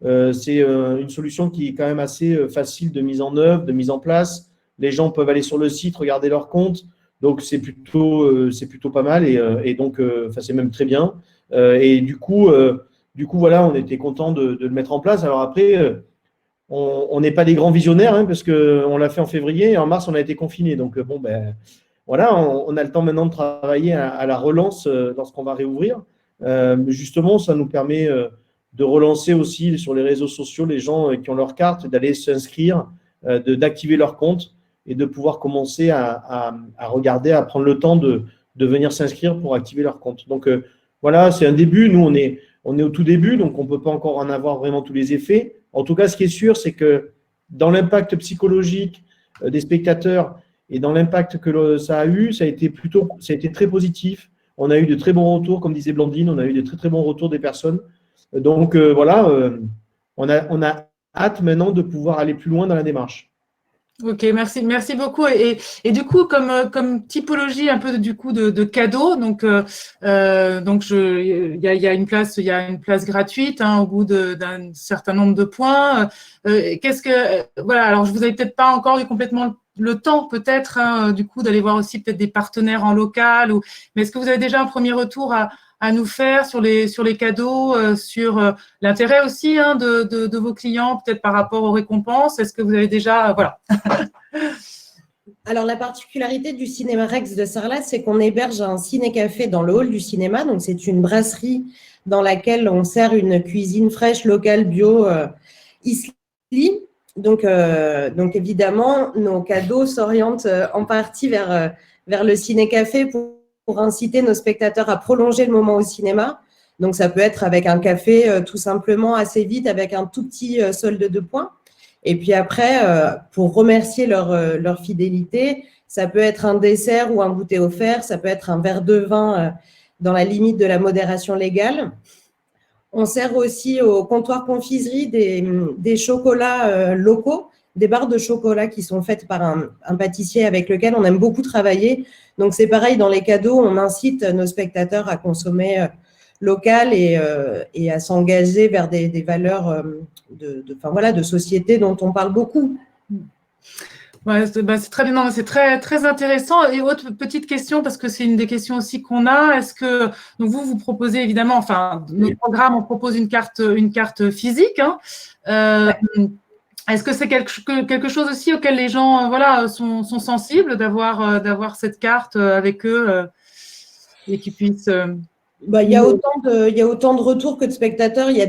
Speaker 4: c'est une solution qui est quand même assez facile de mise en œuvre, de mise en place. Les gens peuvent aller sur le site, regarder leur compte. Donc, c'est plutôt pas mal. Et donc, c'est même très bien. Et du coup, voilà, on était content de le mettre en place. Alors après… on n'est pas des grands visionnaires, hein, parce qu'on l'a fait en février et en mars, on a été confinés. Donc, voilà, on a le temps maintenant de travailler à la relance lorsqu'on va réouvrir. justement, ça nous permet de relancer aussi sur les réseaux sociaux les gens qui ont leur carte, d'aller s'inscrire, d'activer leur compte et de pouvoir commencer à regarder, à prendre le temps de venir s'inscrire pour activer leur compte. Donc, voilà, c'est un début. Nous, on est au tout début, donc on ne peut pas encore en avoir vraiment tous les effets. En tout cas, ce qui est sûr, c'est que dans l'impact psychologique des spectateurs et dans l'impact que ça a eu, ça a été très positif. On a eu de très bons retours, comme disait Blandine, on a eu de très, très bons retours des personnes. Donc, voilà, on a hâte maintenant de pouvoir aller plus loin dans la démarche.
Speaker 3: Ok, merci beaucoup. Et du coup, comme typologie un peu du coup de cadeaux, donc il y a une place gratuite au bout d'un certain nombre de points. Voilà, alors je vous avais peut-être pas encore eu complètement le temps peut-être du coup d'aller voir aussi peut-être des partenaires en local mais est-ce que vous avez déjà un premier retour à nous faire sur les cadeaux, sur l'intérêt aussi de vos clients, peut-être par rapport aux récompenses? Est-ce que vous avez déjà… voilà.
Speaker 2: Alors, la particularité du Cinéma Rex de Sarlat, c'est qu'on héberge un ciné-café dans le hall du cinéma. Donc, c'est une brasserie dans laquelle on sert une cuisine fraîche, locale, bio, Isli. Donc, évidemment, nos cadeaux s'orientent en partie vers le ciné-café pour inciter nos spectateurs à prolonger le moment au cinéma. Donc, ça peut être avec un café tout simplement assez vite, avec un tout petit solde de points. Et puis après, pour remercier leur fidélité, ça peut être un dessert ou un goûter offert, ça peut être un verre de vin dans la limite de la modération légale. On sert aussi au comptoir confiserie des chocolats locaux, des barres de chocolat qui sont faites par un pâtissier avec lequel on aime beaucoup travailler. Donc, c'est pareil, dans les cadeaux, on incite nos spectateurs à consommer local et à s'engager vers des valeurs de société dont on parle beaucoup.
Speaker 3: Ouais, c'est très bien, non, c'est très, très intéressant. Et autre petite question, parce que c'est une des questions aussi qu'on a, est-ce que donc vous proposez évidemment, enfin, nos programmes, on propose une carte physique. Est-ce que c'est quelque chose aussi auquel les gens sont sensibles d'avoir cette carte avec eux et qu'ils puissent…
Speaker 2: Il y a autant de retours que de spectateurs. Il y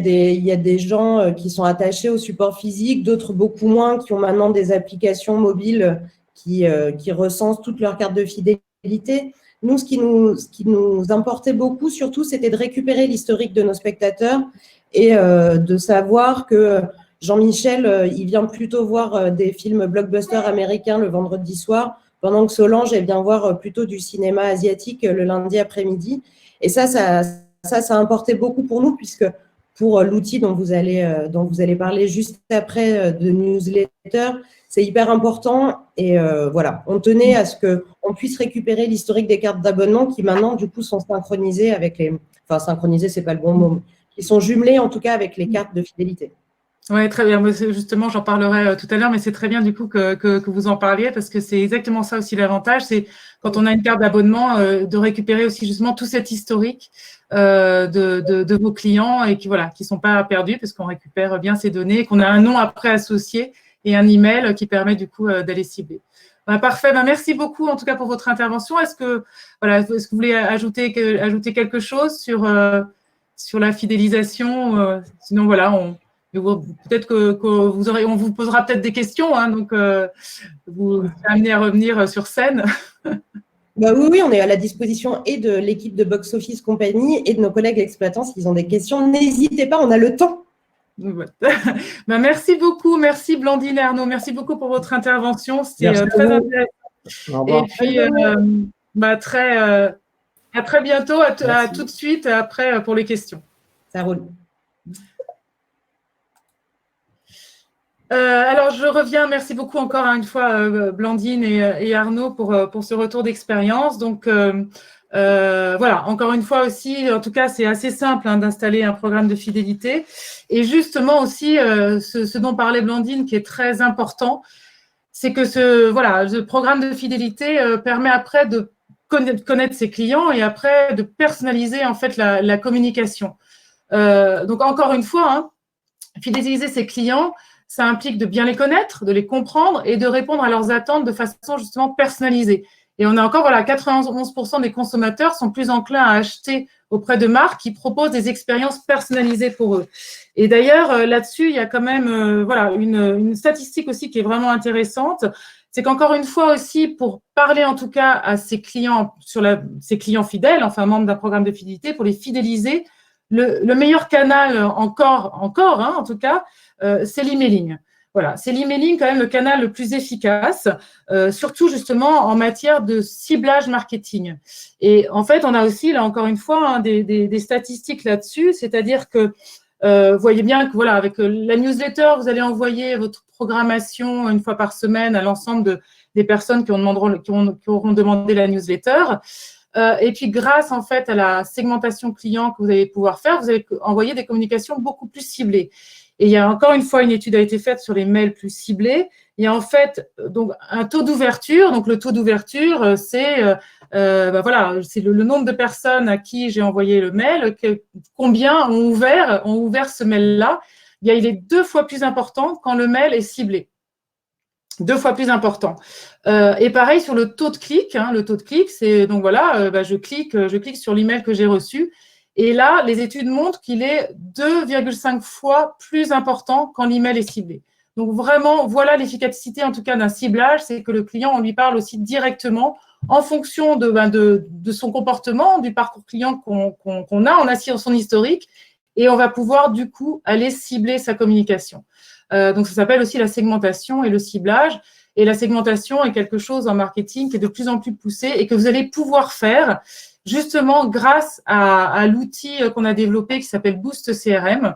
Speaker 2: a des gens qui sont attachés au support physique, d'autres beaucoup moins, qui ont maintenant des applications mobiles qui recensent toutes leurs cartes de fidélité. Nous, ce qui nous importait beaucoup, surtout, c'était de récupérer l'historique de nos spectateurs et de savoir que Jean-Michel, il vient plutôt voir des films blockbusters américains le vendredi soir, pendant que Solange, elle vient voir plutôt du cinéma asiatique le lundi après-midi. Et ça a importé beaucoup pour nous, puisque pour l'outil dont vous allez parler juste après de newsletter, c'est hyper important. Et voilà, on tenait à ce qu'on puisse récupérer l'historique des cartes d'abonnement qui maintenant, du coup, sont synchronisées avec synchronisées, c'est pas le bon mot, qui sont jumelées en tout cas avec les cartes de fidélité.
Speaker 3: Oui, très bien. Justement, j'en parlerai tout à l'heure, mais c'est très bien du coup que vous en parliez parce que c'est exactement ça aussi l'avantage. C'est quand on a une carte d'abonnement de récupérer aussi justement tout cet historique de vos clients et qui ne sont pas perdus parce qu'on récupère bien ces données, qu'on a un nom après associé et un email qui permet du coup d'aller cibler. Parfait. Merci beaucoup en tout cas pour votre intervention. Est-ce que vous voulez ajouter quelque chose sur la fidélisation? Sinon, peut-être on vous posera peut-être des questions, donc vous serez amené à revenir sur scène.
Speaker 2: Oui, on est à la disposition et de l'équipe de Box Office Compagnie et de nos collègues exploitants s'ils ont des questions. N'hésitez pas, on a le temps.
Speaker 3: Merci beaucoup, merci Blandine et Arnaud, merci beaucoup pour votre intervention, c'était très intéressant. Et puis, à très bientôt, à tout de suite après pour les questions.
Speaker 2: Ça roule.
Speaker 3: Alors, je reviens, merci beaucoup encore une fois Blandine et Arnaud pour ce retour d'expérience. Donc, encore une fois aussi, en tout cas, c'est assez simple d'installer un programme de fidélité. Et justement aussi, ce dont parlait Blandine, qui est très important, c'est que ce programme de fidélité permet après de connaître ses clients et après de personnaliser en fait la communication. Donc, encore une fois, fidéliser ses clients, ça implique de bien les connaître, de les comprendre et de répondre à leurs attentes de façon justement personnalisée. Et on a encore, 91% des consommateurs sont plus enclins à acheter auprès de marques qui proposent des expériences personnalisées pour eux. Et d'ailleurs, là-dessus, il y a quand même voilà, une statistique aussi qui est vraiment intéressante. C'est qu'encore une fois aussi, pour parler en tout cas à ces clients, ces clients fidèles, enfin membres d'un programme de fidélité, pour les fidéliser, le meilleur canal encore hein, en tout cas, c'est l'emailing. Voilà, c'est l'emailing quand même le canal le plus efficace, surtout justement en matière de ciblage marketing. Et en fait, on a aussi, là encore une fois, hein, des statistiques là-dessus, c'est-à-dire que vous voyez bien que voilà, avec la newsletter, vous allez envoyer votre programmation une fois par semaine à l'ensemble des personnes qui auront demandé la newsletter. Et puis, grâce en fait à la segmentation client que vous allez pouvoir faire, vous allez envoyer des communications beaucoup plus ciblées. Et il y a encore une fois une étude a été faite sur les mails plus ciblés. Il y a en fait donc un taux d'ouverture. Donc le taux d'ouverture, c'est voilà, c'est le nombre de personnes à qui j'ai envoyé le mail, combien ont ouvert ce mail-là. Il est 2 fois plus important quand le mail est ciblé. 2 fois plus important. Et pareil sur le taux de clic. Hein, le taux de clic, c'est donc voilà, je clique sur l'email que j'ai reçu. Et là, les études montrent qu'il est 2,5 fois plus important quand l'email est ciblé. Donc vraiment, voilà l'efficacité en tout cas d'un ciblage, c'est que le client, on lui parle aussi directement en fonction de son comportement, du parcours client qu'on a, on a son historique, et on va pouvoir du coup aller cibler sa communication. Donc ça s'appelle aussi la segmentation et le ciblage. Et la segmentation est quelque chose en marketing qui est de plus en plus poussé et que vous allez pouvoir faire justement grâce à l'outil qu'on a développé qui s'appelle Boost CRM.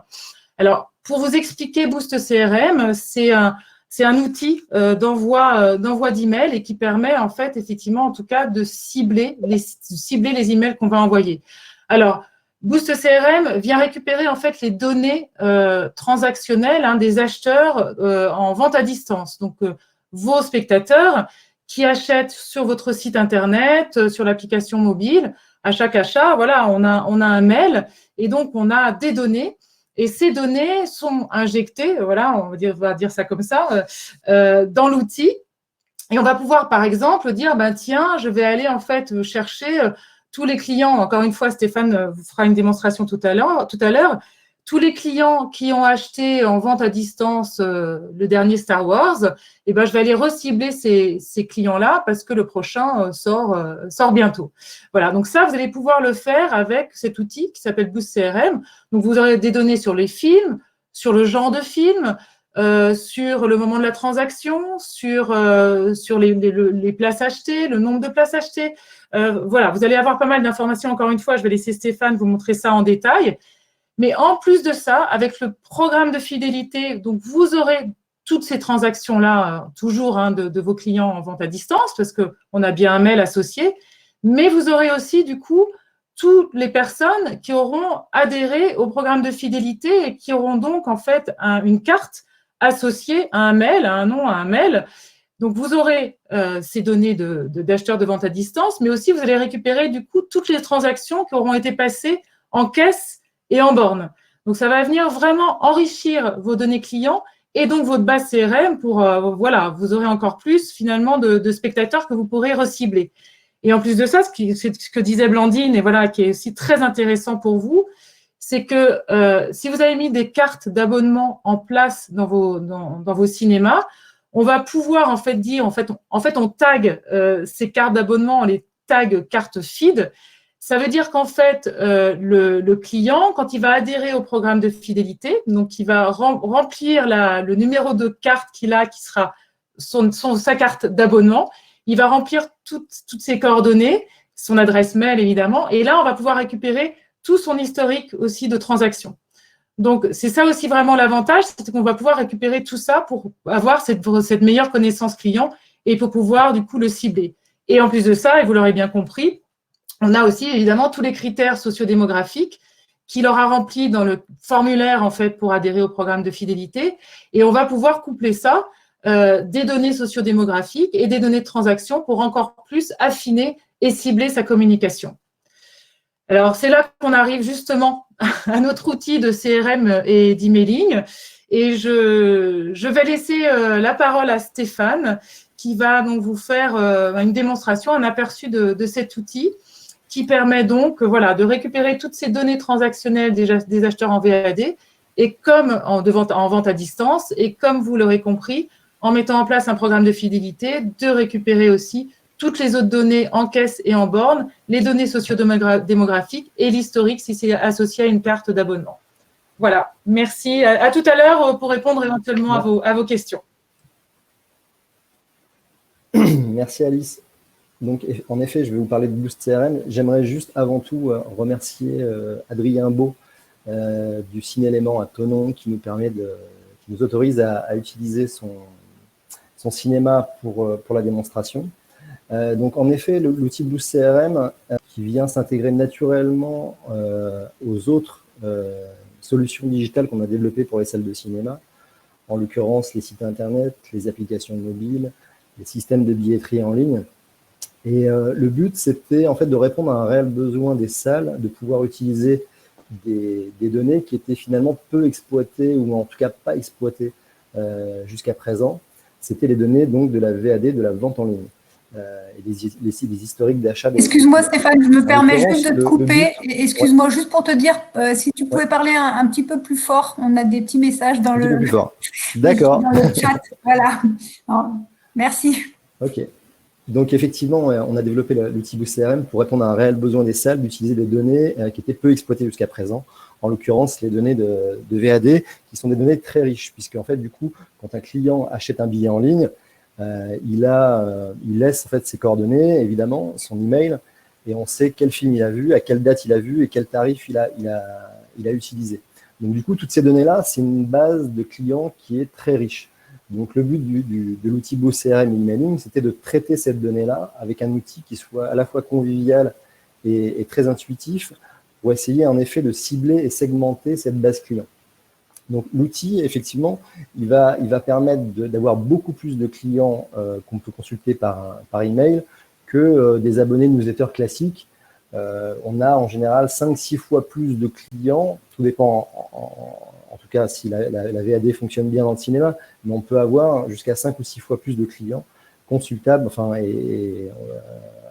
Speaker 3: Alors, pour vous expliquer Boost CRM, c'est un outil d'envoi d'emails et qui permet en fait, effectivement, en tout cas, de cibler les emails qu'on va envoyer. Alors, Boost CRM vient récupérer en fait les données transactionnelles des acheteurs en vente à distance. Donc, vos spectateurs qui achètent sur votre site internet, sur l'application mobile. À chaque achat, voilà, on a un mail et donc on a des données. Et ces données sont injectées, voilà, on va dire ça comme ça, dans l'outil. Et on va pouvoir, par exemple, dire, tiens, je vais aller en fait chercher tous les clients. Encore une fois, Stéphane vous fera une démonstration tout à l'heure. Tous les clients qui ont acheté en vente à distance le dernier Star Wars, je vais aller recibler ces clients-là parce que le prochain sort bientôt. Voilà, donc ça, vous allez pouvoir le faire avec cet outil qui s'appelle Boost CRM. Donc, vous aurez des données sur les films, sur le genre de film, sur le moment de la transaction, sur les places achetées, le nombre de places achetées. Voilà, vous allez avoir pas mal d'informations. Encore une fois, je vais laisser Stéphane vous montrer ça en détail. Mais en plus de ça, avec le programme de fidélité, donc vous aurez toutes ces transactions-là, toujours de vos clients en vente à distance, parce qu'on a bien un mail associé, mais vous aurez aussi, du coup, toutes les personnes qui auront adhéré au programme de fidélité et qui auront donc, en fait, une carte associée à un mail, à un nom, à un mail. Donc, vous aurez ces données d'acheteurs de vente à distance, mais aussi vous allez récupérer, du coup, toutes les transactions qui auront été passées en caisse et en borne. Donc, ça va venir vraiment enrichir vos données clients et donc votre base CRM pour, voilà, vous aurez encore plus finalement de spectateurs que vous pourrez recibler. Et en plus de ça, c'est ce que disait Blandine et voilà, qui est aussi très intéressant pour vous, c'est que si vous avez mis des cartes d'abonnement en place dans vos cinémas, on va pouvoir en fait dire, on tag ces cartes d'abonnement, on les tag cartes feed. Ça veut dire qu'en fait, le client, quand il va adhérer au programme de fidélité, donc il va remplir le numéro de carte qu'il a, qui sera sa carte d'abonnement, il va remplir toutes ses coordonnées, son adresse mail évidemment, et là, on va pouvoir récupérer tout son historique aussi de transactions. Donc, c'est ça aussi vraiment l'avantage, c'est qu'on va pouvoir récupérer tout ça pour avoir cette meilleure connaissance client et pour pouvoir du coup le cibler. Et en plus de ça, et vous l'aurez bien compris, on a aussi évidemment tous les critères sociodémographiques qu'il aura remplis dans le formulaire en fait pour adhérer au programme de fidélité. Et on va pouvoir coupler ça des données sociodémographiques et des données de transaction pour encore plus affiner et cibler sa communication. Alors, c'est là qu'on arrive justement à notre outil de CRM et d'emailing. Et je vais laisser la parole à Stéphane qui va donc vous faire une démonstration, un aperçu de cet outil qui permet donc voilà, de récupérer toutes ces données transactionnelles des acheteurs en VAD et en vente à distance, et comme vous l'aurez compris, en mettant en place un programme de fidélité, de récupérer aussi toutes les autres données en caisse et en borne, les données sociodémographiques et l'historique si c'est associé à une carte d'abonnement. Voilà, merci. À tout à l'heure pour répondre éventuellement à vos questions.
Speaker 5: Merci Alice. Donc, en effet, je vais vous parler de Boost CRM. J'aimerais juste avant tout remercier Adrien Beau du Cinélément à Thonon qui nous autorise à utiliser son cinéma pour la démonstration. Donc, en effet, l'outil Boost CRM qui vient s'intégrer naturellement aux autres solutions digitales qu'on a développées pour les salles de cinéma, en l'occurrence les sites internet, les applications mobiles, les systèmes de billetterie en ligne. Et le but, c'était en fait de répondre à un réel besoin des salles, de pouvoir utiliser des données qui étaient finalement peu exploitées ou en tout cas pas exploitées jusqu'à présent. C'était les données donc de la VAD, de la vente en ligne. Et les historiques d'achat.
Speaker 1: Excuse-moi Stéphane, je me permets juste de te couper. Excuse-moi, juste pour te dire, si tu pouvais parler un petit peu plus fort, on a des petits messages dans le chat. Voilà. Alors, merci.
Speaker 5: Ok. Donc effectivement, on a développé l'outil Boost CRM pour répondre à un réel besoin des salles d'utiliser des données qui étaient peu exploitées jusqu'à présent. En l'occurrence, les données de VAD, qui sont des données très riches, puisque en fait, du coup, quand un client achète un billet en ligne, il laisse en fait ses coordonnées, évidemment, son email, et on sait quel film il a vu, à quelle date il a vu et quel tarif il a utilisé. Donc du coup, toutes ces données-là, c'est une base de clients qui est très riche. Donc le but de l'outil Boost CRM Emailing, c'était de traiter cette donnée-là avec un outil qui soit à la fois convivial et très intuitif pour essayer en effet de cibler et segmenter cette base client. Donc l'outil, effectivement, il va permettre d'avoir beaucoup plus de clients qu'on peut consulter par email que des abonnés newsletter classiques. On a en général 5-6 fois plus de clients, tout dépend en tout cas si la VAD fonctionne bien dans le cinéma, mais on peut avoir jusqu'à 5 ou 6 fois plus de clients consultables et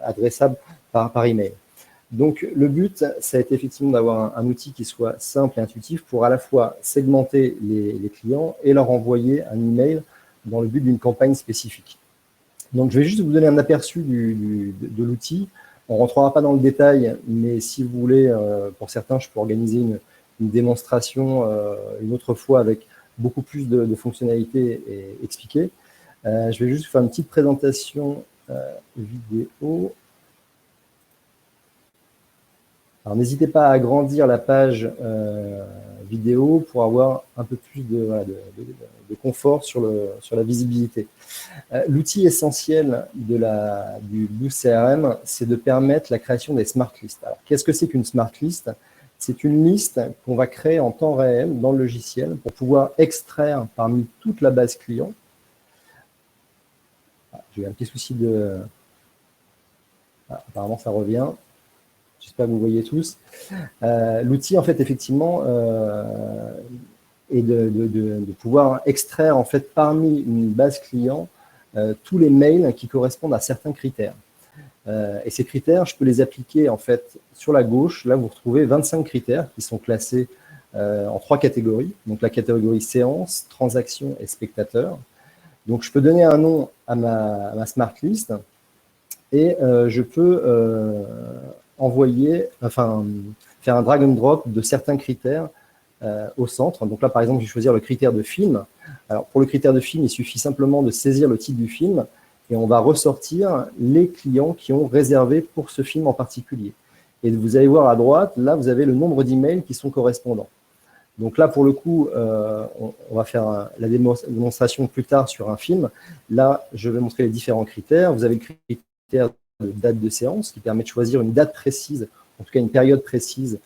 Speaker 5: adressables par email. Donc, le but, ça a été effectivement d'avoir un outil qui soit simple et intuitif pour à la fois segmenter les clients et leur envoyer un email dans le but d'une campagne spécifique. Donc, je vais juste vous donner un aperçu de l'outil. On ne rentrera pas dans le détail, mais si vous voulez, pour certains, je peux organiser une démonstration une autre fois avec beaucoup plus de fonctionnalités et expliquer. Je vais juste faire une petite présentation vidéo. Alors, n'hésitez pas à agrandir la page vidéo pour avoir un peu plus de confort sur la visibilité. L'outil essentiel du Boost CRM, c'est de permettre la création des smart lists. Alors, qu'est-ce que c'est qu'une smart list? C'est une liste qu'on va créer en temps réel dans le logiciel pour pouvoir extraire parmi toute la base client. J'ai eu un petit souci de... apparemment, ça revient. J'espère que vous voyez tous. L'outil, en fait, effectivement, est de pouvoir extraire, en fait, parmi une base client, tous les mails qui correspondent à certains critères. Et ces critères, je peux les appliquer, en fait, sur la gauche. Là, vous retrouvez 25 critères qui sont classés en 3 catégories. Donc, la catégorie séance, transaction et spectateur. Donc, je peux donner un nom à ma smart list et je peux... faire un drag and drop de certains critères au centre. Donc là, par exemple, je vais choisir le critère de film. Alors, pour le critère de film, il suffit simplement de saisir le titre du film et on va ressortir les clients qui ont réservé pour ce film en particulier. Et vous allez voir à droite, là, vous avez le nombre d'emails qui sont correspondants. Donc là, pour le coup, on va faire la démonstration plus tard sur un film. Là, je vais montrer les différents critères. Vous avez le critère de date de séance qui permet de choisir une date précise, en tout cas une période précise,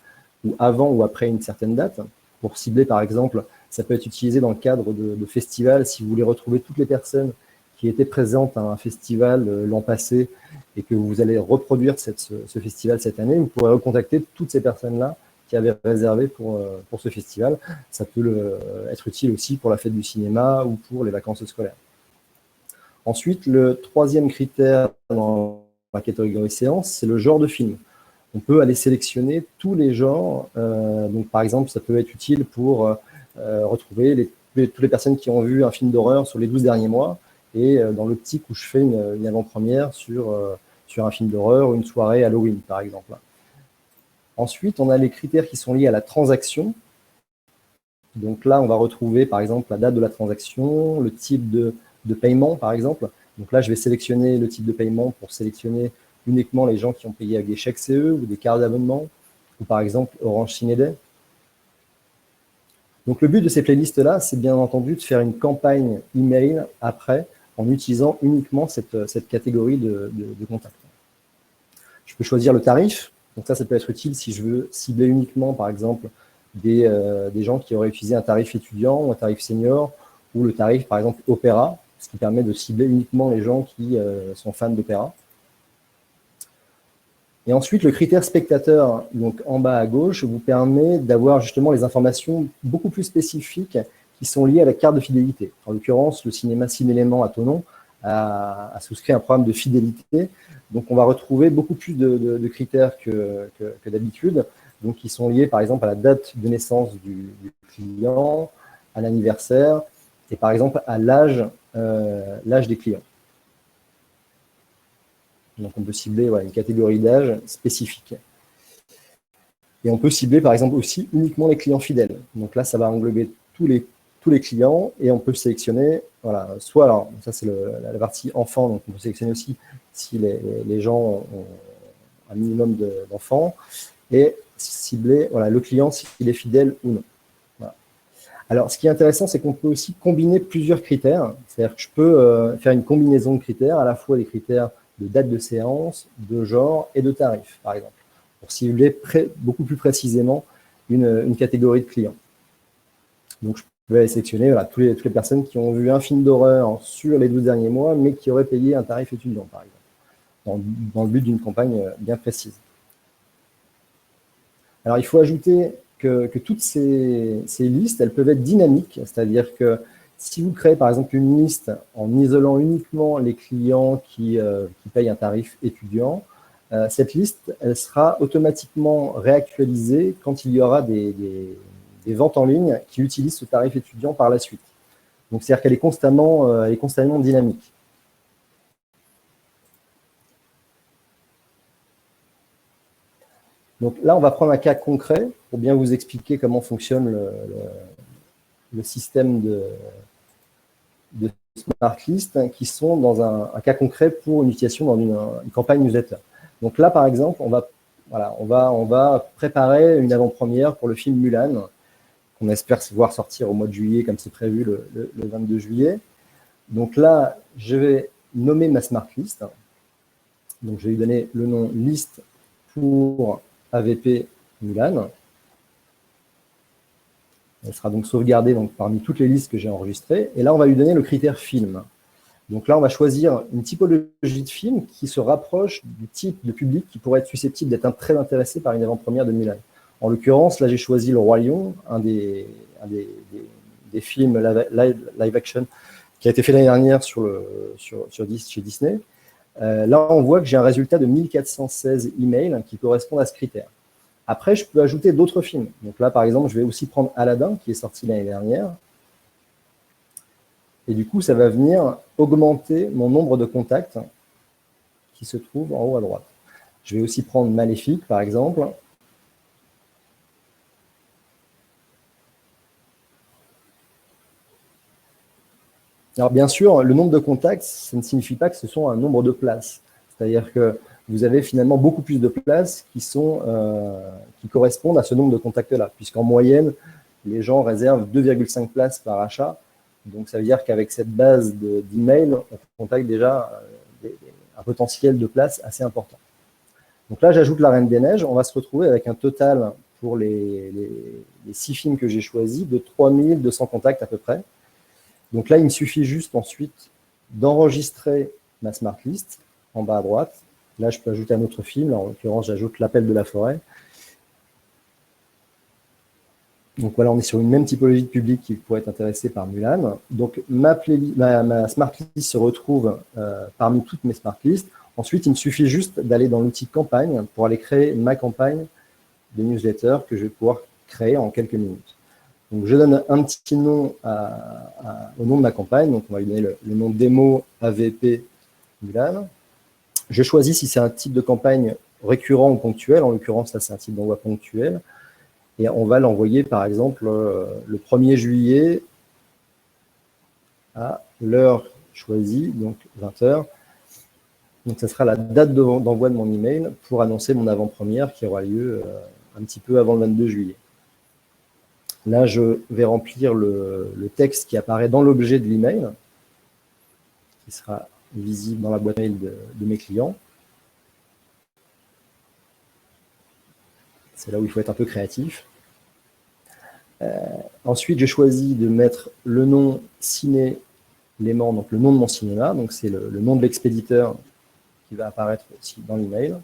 Speaker 5: ou avant ou après une certaine date. Pour cibler, par exemple, ça peut être utilisé dans le cadre de festivals. Si vous voulez retrouver toutes les personnes qui étaient présentes à un festival l'an passé et que vous allez reproduire ce festival cette année, vous pourrez recontacter toutes ces personnes-là qui avaient réservé pour ce festival. Ça peut être utile aussi pour la fête du cinéma ou pour les vacances scolaires. Ensuite, le troisième critère dans la catégorie séance, c'est le genre de film. on peut aller sélectionner tous les genres. Donc, par exemple, ça peut être utile pour retrouver toutes les personnes qui ont vu un film d'horreur sur les 12 derniers mois, et dans l'optique où je fais une avant-première sur un film d'horreur ou une soirée Halloween, par exemple. Ensuite, on a les critères qui sont liés à la transaction. Donc là, on va retrouver, par exemple, la date de la transaction, le type de paiement, par exemple. Donc là, je vais sélectionner le type de paiement pour sélectionner uniquement les gens qui ont payé avec des chèques CE ou des cartes d'abonnement, ou par exemple Orange Cineday. Donc le but de ces playlists-là, c'est bien entendu de faire une campagne email après, en utilisant uniquement cette catégorie de contacts. Je peux choisir le tarif. Donc ça peut être utile si je veux cibler uniquement, par exemple, des gens qui auraient utilisé un tarif étudiant ou un tarif senior, ou le tarif, par exemple, opéra, ce qui permet de cibler uniquement les gens qui sont fans d'opéra. Et ensuite, le critère spectateur, donc en bas à gauche, vous permet d'avoir justement les informations beaucoup plus spécifiques qui sont liées à la carte de fidélité. En l'occurrence, le cinéma Cinélément à Thonon a souscrit un programme de fidélité. Donc, on va retrouver beaucoup plus de critères que d'habitude, donc qui sont liés, par exemple, à la date de naissance du client, à l'anniversaire, et par exemple à l'âge des clients. Donc, on peut cibler une catégorie d'âge spécifique. Et on peut cibler, par exemple, aussi uniquement les clients fidèles. Donc là, ça va englober tous les clients, et on peut sélectionner, soit, alors, ça c'est la partie enfant, donc on peut sélectionner aussi si les gens ont un minimum d'enfants, et cibler le client s'il est fidèle ou non. Voilà. Alors, ce qui est intéressant, c'est qu'on peut aussi combiner plusieurs critères. C'est-à-dire que je peux faire une combinaison de critères, à la fois des critères de date de séance, de genre et de tarif, par exemple, pour cibler beaucoup plus précisément une catégorie de clients. Donc, je peux aller sélectionner toutes les personnes qui ont vu un film d'horreur sur les 12 derniers mois, mais qui auraient payé un tarif étudiant, par exemple, dans le but d'une campagne bien précise. Alors, il faut ajouter que toutes ces listes, elles peuvent être dynamiques, c'est-à-dire que si vous créez par exemple une liste en isolant uniquement les clients qui payent un tarif étudiant, cette liste, elle sera automatiquement réactualisée quand il y aura des ventes en ligne qui utilisent ce tarif étudiant par la suite. Donc, c'est-à-dire qu'elle est constamment dynamique. Donc là, on va prendre un cas concret pour bien vous expliquer comment fonctionne le système de Smart List, qui sont dans un cas concret pour une utilisation dans une campagne newsletter. Donc là, par exemple, on va préparer une avant-première pour le film Mulan, qu'on espère voir sortir au mois de juillet, comme c'est prévu le 22 juillet. Donc là, je vais nommer ma Smart List. Donc, je vais lui donner le nom liste pour AVP Mulan. Elle sera donc sauvegardée parmi toutes les listes que j'ai enregistrées. Et là, on va lui donner le critère film. Donc là, on va choisir une typologie de film qui se rapproche du type de public qui pourrait être susceptible d'être très intéressé par une avant-première de Mulan. En l'occurrence, là, j'ai choisi Le Roi Lion, un des films live action qui a été fait l'année dernière chez Disney. Là, on voit que j'ai un résultat de 1416 emails qui correspondent à ce critère. Après, je peux ajouter d'autres films. Donc là, par exemple, je vais aussi prendre Aladdin, qui est sorti l'année dernière. Et du coup, ça va venir augmenter mon nombre de contacts qui se trouve en haut à droite. Je vais aussi prendre Maléfique, par exemple. Alors, bien sûr, le nombre de contacts, ça ne signifie pas que ce sont un nombre de places. C'est-à-dire que vous avez finalement beaucoup plus de places qui correspondent à ce nombre de contacts-là, puisqu'en moyenne, les gens réservent 2,5 places par achat. Donc, ça veut dire qu'avec cette base d'email, on contacte déjà un potentiel de places assez important. Donc là, j'ajoute La Reine des Neiges. On va se retrouver avec un total pour les 6 films que j'ai choisis de 3200 contacts à peu près. Donc là, il me suffit juste ensuite d'enregistrer ma Smart List en bas à droite. Là, je peux ajouter un autre film. En l'occurrence, j'ajoute L'Appel de la forêt. Donc voilà, on est sur une même typologie de public qui pourrait être intéressé par Mulan. Donc ma Smart List se retrouve parmi toutes mes Smart Lists. Ensuite, il me suffit juste d'aller dans l'outil campagne pour aller créer ma campagne de newsletter que je vais pouvoir créer en quelques minutes. Donc, je donne un petit nom au nom de ma campagne. Donc, on va lui donner le nom démo AVP Mulan. Je choisis si c'est un type de campagne récurrent ou ponctuel. En l'occurrence, là, c'est un type d'envoi ponctuel. Et on va l'envoyer, par exemple, le 1er juillet à l'heure choisie, donc 20 h. Donc, ça sera la date d'envoi de mon email pour annoncer mon avant-première qui aura lieu un petit peu avant le 22 juillet. Là, je vais remplir le texte qui apparaît dans l'objet de l'email, qui sera visible dans la boîte mail de mes clients. C'est là où il faut être un peu créatif. Ensuite, j'ai choisi de mettre le nom Ciné-Léman, donc le nom de mon cinéma, donc c'est le nom de l'expéditeur qui va apparaître aussi dans l'email.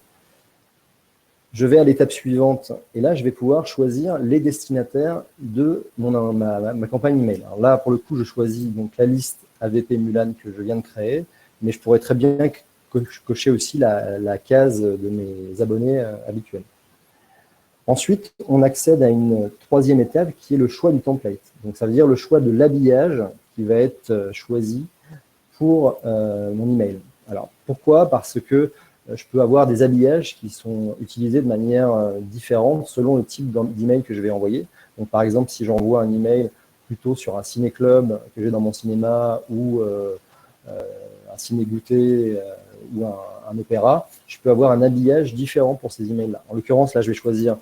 Speaker 5: Je vais à l'étape suivante et là, je vais pouvoir choisir les destinataires de ma campagne email. Alors là, pour le coup, je choisis donc la liste AVP Mulan que je viens de créer, mais je pourrais très bien cocher aussi la case de mes abonnés habituels. Ensuite, on accède à une troisième étape qui est le choix du template. Donc, ça veut dire le choix de l'habillage qui va être choisi pour mon email. Alors, pourquoi? Parce que je peux avoir des habillages qui sont utilisés de manière différente selon le type d'email que je vais envoyer. Donc, par exemple, si j'envoie un email plutôt sur un ciné-club que j'ai dans mon cinéma ou un ciné-goûter ou un opéra, je peux avoir un habillage différent pour ces emails-là. En l'occurrence, là, je vais choisir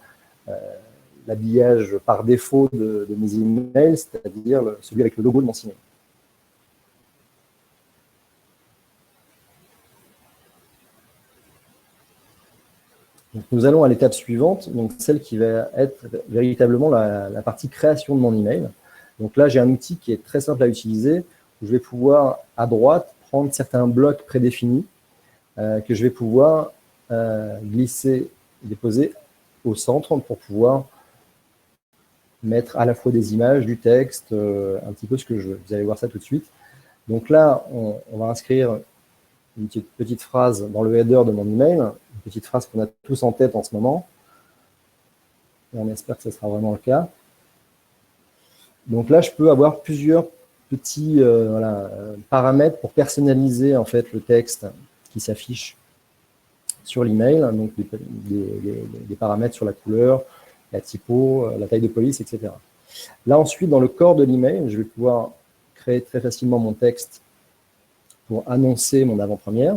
Speaker 5: l'habillage par défaut de mes emails, c'est-à-dire celui avec le logo de mon ciné. Donc, nous allons à l'étape suivante, donc celle qui va être véritablement la partie création de mon email. Donc là, j'ai un outil qui est très simple à utiliser, où je vais pouvoir, à droite, prendre certains blocs prédéfinis que je vais pouvoir glisser et déposer au centre pour pouvoir mettre à la fois des images, du texte, un petit peu ce que je veux. Vous allez voir ça tout de suite. Donc là, on va inscrire une petite phrase dans le header de mon email, une petite phrase qu'on a tous en tête en ce moment. Et on espère que ce sera vraiment le cas. Donc là, je peux avoir plusieurs petits paramètres pour personnaliser en fait le texte qui s'affiche sur l'email, donc des paramètres sur la couleur, la typo, la taille de police, etc. Là ensuite, dans le corps de l'email, je vais pouvoir créer très facilement mon texte pour annoncer mon avant-première.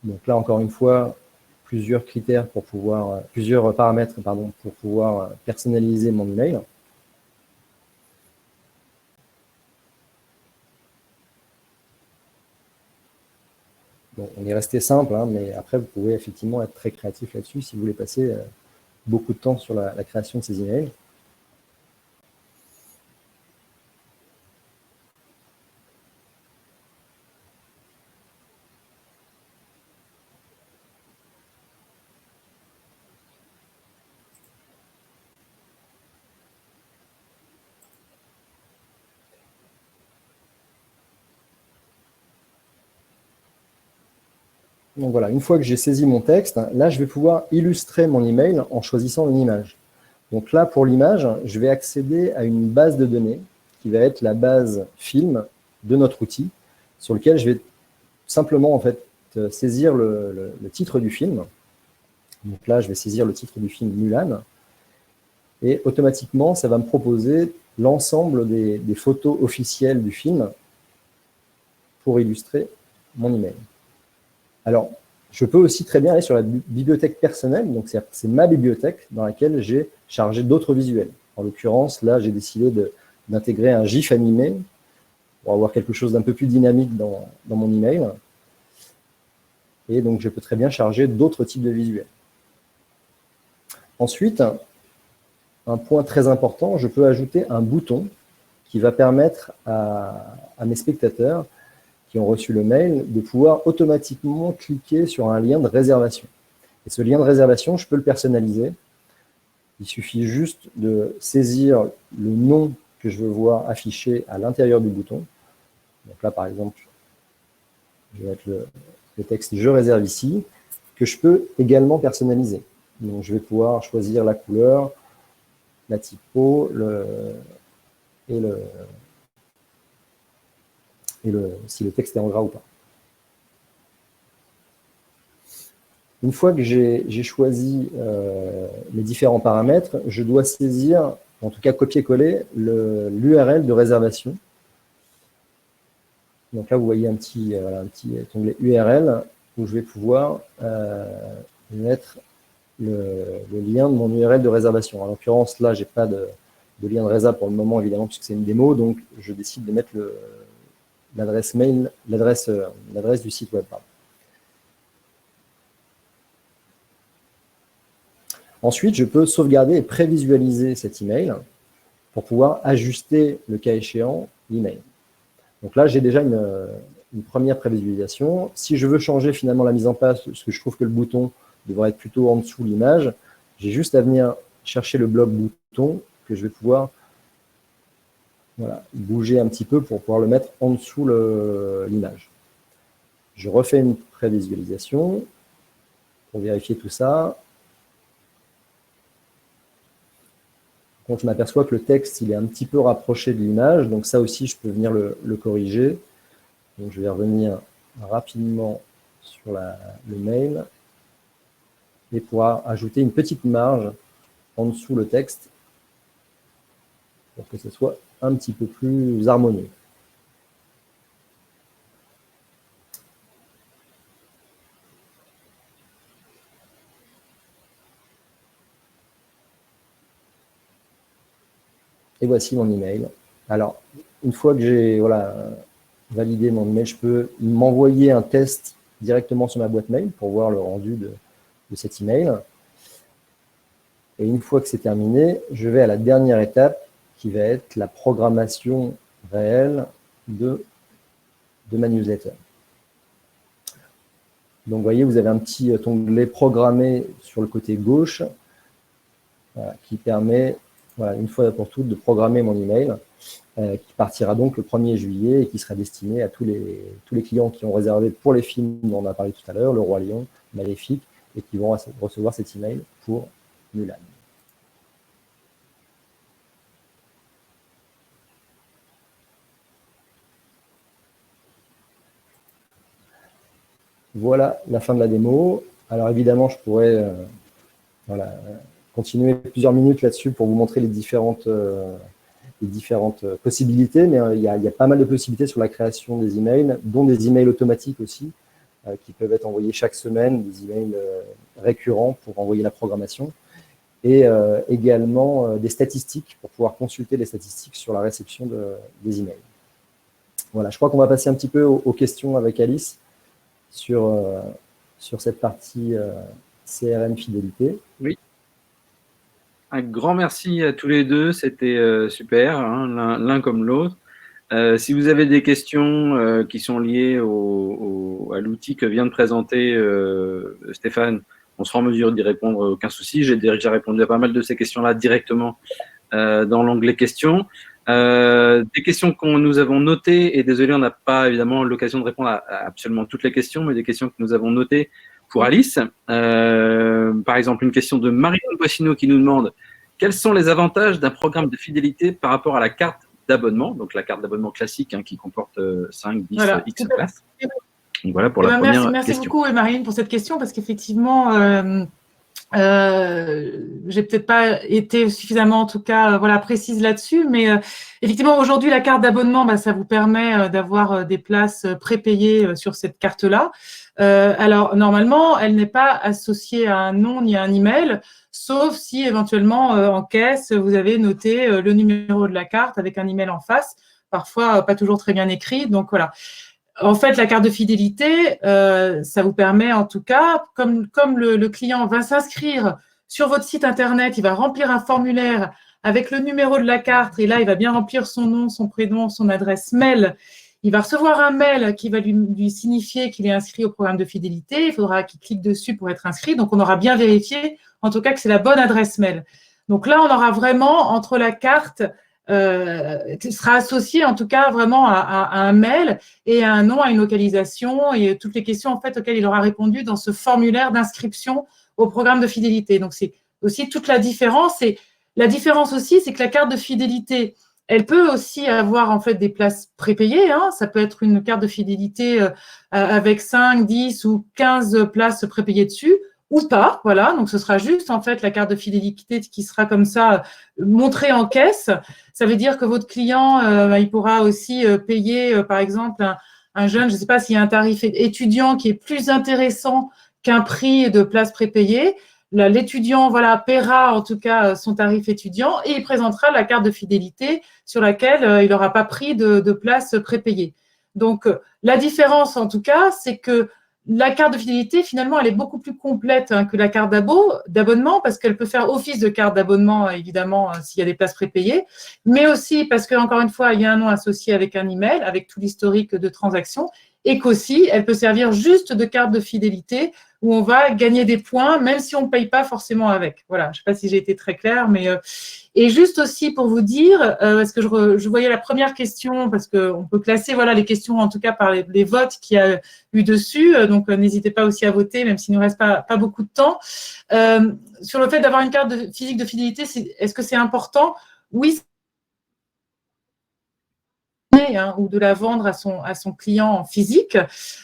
Speaker 5: Donc là, encore une fois, plusieurs paramètres pour pouvoir personnaliser mon email. Bon, on est resté simple, hein, mais après, vous pouvez effectivement être très créatif là-dessus si vous voulez passer beaucoup de temps sur la création de ces emails. Donc voilà, une fois que j'ai saisi mon texte, là, je vais pouvoir illustrer mon email en choisissant une image. Donc là, pour l'image, je vais accéder à une base de données qui va être la base film de notre outil, sur lequel je vais simplement en fait saisir le titre du film. Donc là, je vais saisir le titre du film Mulan. Et automatiquement, ça va me proposer l'ensemble des photos officielles du film pour illustrer mon email. Alors, je peux aussi très bien aller sur la bibliothèque personnelle, donc c'est ma bibliothèque dans laquelle j'ai chargé d'autres visuels. En l'occurrence, là, j'ai décidé d'intégrer un GIF animé pour avoir quelque chose d'un peu plus dynamique dans mon email. Et donc, je peux très bien charger d'autres types de visuels. Ensuite, un point très important, je peux ajouter un bouton qui va permettre à mes spectateurs qui ont reçu le mail, de pouvoir automatiquement cliquer sur un lien de réservation. Et ce lien de réservation, je peux le personnaliser. Il suffit juste de saisir le nom que je veux voir affiché à l'intérieur du bouton. Donc là, par exemple, je vais mettre le texte « Je réserve ici », que je peux également personnaliser. Donc, je vais pouvoir choisir la couleur, la typo, si le texte est en gras ou pas. Une fois que j'ai choisi les différents paramètres, je dois saisir, en tout cas copier-coller, l'URL de réservation. Donc là, vous voyez un petit onglet URL où je vais pouvoir mettre le lien de mon URL de réservation. En l'occurrence, là, je n'ai pas de lien de résa pour le moment, évidemment, puisque c'est une démo, donc je décide de mettre l'adresse mail, l'adresse du site web. Pardon. Ensuite, je peux sauvegarder et prévisualiser cet email pour pouvoir ajuster, le cas échéant, l'email. Donc là, j'ai déjà une première prévisualisation. Si je veux changer finalement la mise en place, parce que je trouve que le bouton devrait être plutôt en dessous de l'image, j'ai juste à venir chercher le bloc bouton que je vais pouvoir bouger un petit peu pour pouvoir le mettre en dessous l'image. Je refais une prévisualisation pour vérifier tout ça. Donc, je m'aperçois que le texte il est un petit peu rapproché de l'image, donc ça aussi, je peux venir le corriger. Donc, je vais revenir rapidement sur le mail et pouvoir ajouter une petite marge en dessous le texte pour que ce soit un petit peu plus harmonieux. Et voici mon email. Alors, une fois que j'ai validé mon email, je peux m'envoyer un test directement sur ma boîte mail pour voir le rendu de cet email. Et une fois que c'est terminé, je vais à la dernière étape qui va être la programmation réelle de ma newsletter. Donc, vous voyez, vous avez un petit onglet programmé sur le côté gauche qui permet, une fois pour toutes, de programmer mon email qui partira donc le 1er juillet et qui sera destiné à tous les clients qui ont réservé pour les films dont on a parlé tout à l'heure, Le Roi Lion, Maléfique, et qui vont recevoir cet email pour Mulan. Voilà la fin de la démo. Alors évidemment, je pourrais continuer plusieurs minutes là-dessus pour vous montrer les différentes possibilités, mais il y a pas mal de possibilités sur la création des emails, dont des emails automatiques aussi, qui peuvent être envoyés chaque semaine, des emails récurrents pour envoyer la programmation, et également des statistiques pour pouvoir consulter les statistiques sur la réception des emails. Voilà, je crois qu'on va passer un petit peu aux questions avec Alice sur cette partie CRM fidélité.
Speaker 6: Oui. Un grand merci à tous les deux, c'était super, hein, l'un comme l'autre. Si vous avez des questions qui sont liées à l'outil que vient de présenter Stéphane, on sera en mesure d'y répondre, aucun souci. J'ai déjà répondu à pas mal de ces questions-là directement dans l'onglet questions. Des questions que nous avons notées, et désolé, on n'a pas évidemment l'occasion de répondre à absolument toutes les questions, mais des questions que nous avons notées pour Alice. Par exemple, une question de Marie-Anne Boissineau qui nous demande quels sont les avantages d'un programme de fidélité par rapport à la carte d'abonnement, donc la carte d'abonnement classique qui comporte 5, 10, X places. Donc voilà pour la première question.
Speaker 3: Merci beaucoup, Marie-Anne, pour cette question, parce qu'effectivement, j'ai peut-être pas été suffisamment, en tout cas, précise là-dessus, mais effectivement, aujourd'hui, la carte d'abonnement, ça vous permet d'avoir des places prépayées sur cette carte-là. Alors, normalement, elle n'est pas associée à un nom ni à un email, sauf si éventuellement, en caisse, vous avez noté le numéro de la carte avec un email en face, parfois pas toujours très bien écrit. Donc, voilà. En fait, la carte de fidélité, ça vous permet en tout cas, comme le client va s'inscrire sur votre site Internet, il va remplir un formulaire avec le numéro de la carte et là, il va bien remplir son nom, son prénom, son adresse mail. Il va recevoir un mail qui va lui signifier qu'il est inscrit au programme de fidélité. Il faudra qu'il clique dessus pour être inscrit. Donc, on aura bien vérifié, en tout cas, que c'est la bonne adresse mail. Donc là, on aura vraiment, entre la carte sera associé en tout cas vraiment à un mail et à un nom, à une localisation et toutes les questions en fait auxquelles il aura répondu dans ce formulaire d'inscription au programme de fidélité. Donc, c'est aussi toute la différence. Et la différence aussi, c'est que la carte de fidélité, elle peut aussi avoir en fait des places prépayées. Hein. Ça peut être une carte de fidélité avec 5, 10 ou 15 places prépayées dessus ou pas. Voilà, donc ce sera juste en fait la carte de fidélité qui sera comme ça montrée en caisse. Ça veut dire que votre client, il pourra aussi payer, par exemple, un jeune, je ne sais pas s'il y a un tarif étudiant qui est plus intéressant qu'un prix de place prépayée. L'étudiant paiera en tout cas son tarif étudiant et il présentera la carte de fidélité sur laquelle il n'aura pas pris de place prépayée. Donc, la différence en tout cas, c'est que la carte de fidélité, finalement, elle est beaucoup plus complète que la carte d'abonnement parce qu'elle peut faire office de carte d'abonnement, évidemment, s'il y a des places prépayées, mais aussi parce qu'encore une fois, il y a un nom associé avec un email, avec tout l'historique de transaction, et qu'aussi, elle peut servir juste de carte de fidélité où on va gagner des points, même si on ne paye pas forcément avec. Voilà, je ne sais pas si j'ai été très claire, mais… Et juste aussi pour vous dire, parce que je voyais la première question, parce qu'on peut classer les questions, en tout cas par les votes qu'il y a eu dessus, donc n'hésitez pas aussi à voter, même s'il ne nous reste pas beaucoup de temps. Sur le fait d'avoir une carte physique de fidélité, est-ce que c'est important? Oui, ou de la vendre à son client physique.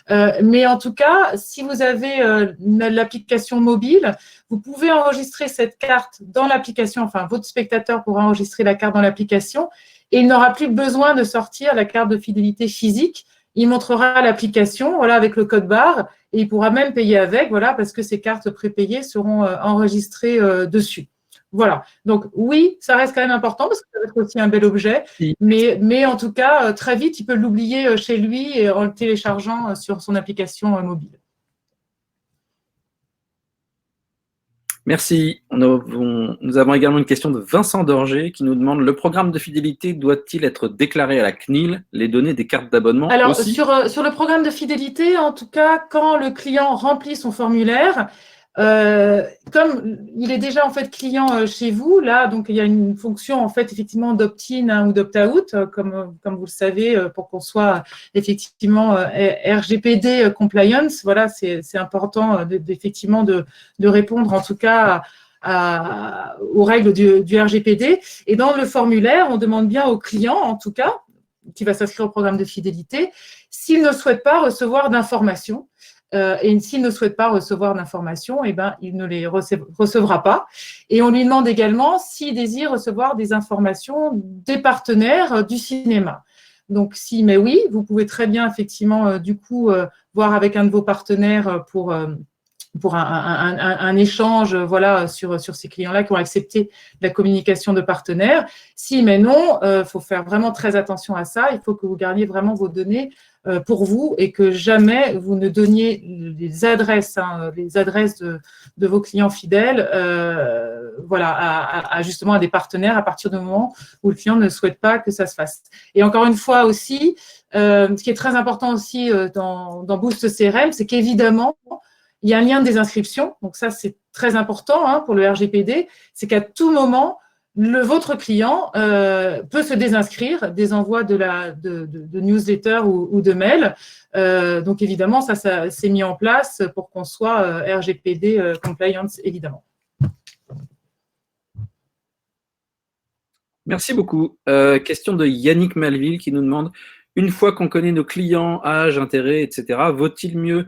Speaker 3: Mais en tout cas, si vous avez l'application mobile, vous pouvez enregistrer cette carte dans l'application, enfin, votre spectateur pourra enregistrer la carte dans l'application et il n'aura plus besoin de sortir la carte de fidélité physique. Il montrera l'application avec le code barre et il pourra même payer avec, parce que ces cartes prépayées seront enregistrées dessus. Voilà. Donc, oui, ça reste quand même important parce que ça va être aussi un bel objet.
Speaker 6: Oui.
Speaker 3: Mais en tout cas, très vite, il peut l'oublier chez lui en le téléchargeant sur son application mobile.
Speaker 6: Merci. Nous avons également une question de Vincent Dorger qui nous demande: le programme de fidélité doit-il être déclaré à la CNIL, les données des cartes d'abonnement aussi?
Speaker 3: Alors, sur le programme de fidélité, en tout cas, quand le client remplit son formulaire, comme il est déjà en fait client chez vous, là, donc il y a une fonction en fait effectivement d'opt-in ou d'opt-out, comme vous le savez, pour qu'on soit effectivement RGPD compliance. Voilà, c'est important effectivement de répondre en tout cas aux règles du RGPD. Et dans le formulaire, on demande bien au client, en tout cas, qui va s'inscrire au programme de fidélité, s'il ne souhaite pas recevoir d'informations. Et s'il ne souhaite pas recevoir d'informations, il ne les recevra pas. Et on lui demande également s'il désire recevoir des informations des partenaires du cinéma. Donc, s'il met oui, vous pouvez très bien effectivement voir avec un de vos partenaires pour un échange sur ces clients-là qui ont accepté la communication de partenaires. S'il met non, faut faire vraiment très attention à ça. Il faut que vous gardiez vraiment vos données pour vous et que jamais vous ne donniez les adresses, les adresses de vos clients fidèles justement à des partenaires à partir du moment où le client ne souhaite pas que ça se fasse. Et encore une fois aussi, ce qui est très important aussi dans Boost CRM, c'est qu'évidemment, il y a un lien de désinscription. Donc ça, c'est très important pour le RGPD. C'est qu'à tout moment, votre client peut se désinscrire des envois de newsletter ou de mail. Donc, évidemment, ça s'est mis en place pour qu'on soit RGPD compliance, évidemment.
Speaker 6: Merci beaucoup. Question de Yannick Malville qui nous demande: une fois qu'on connaît nos clients, âge, intérêt, etc., vaut-il mieux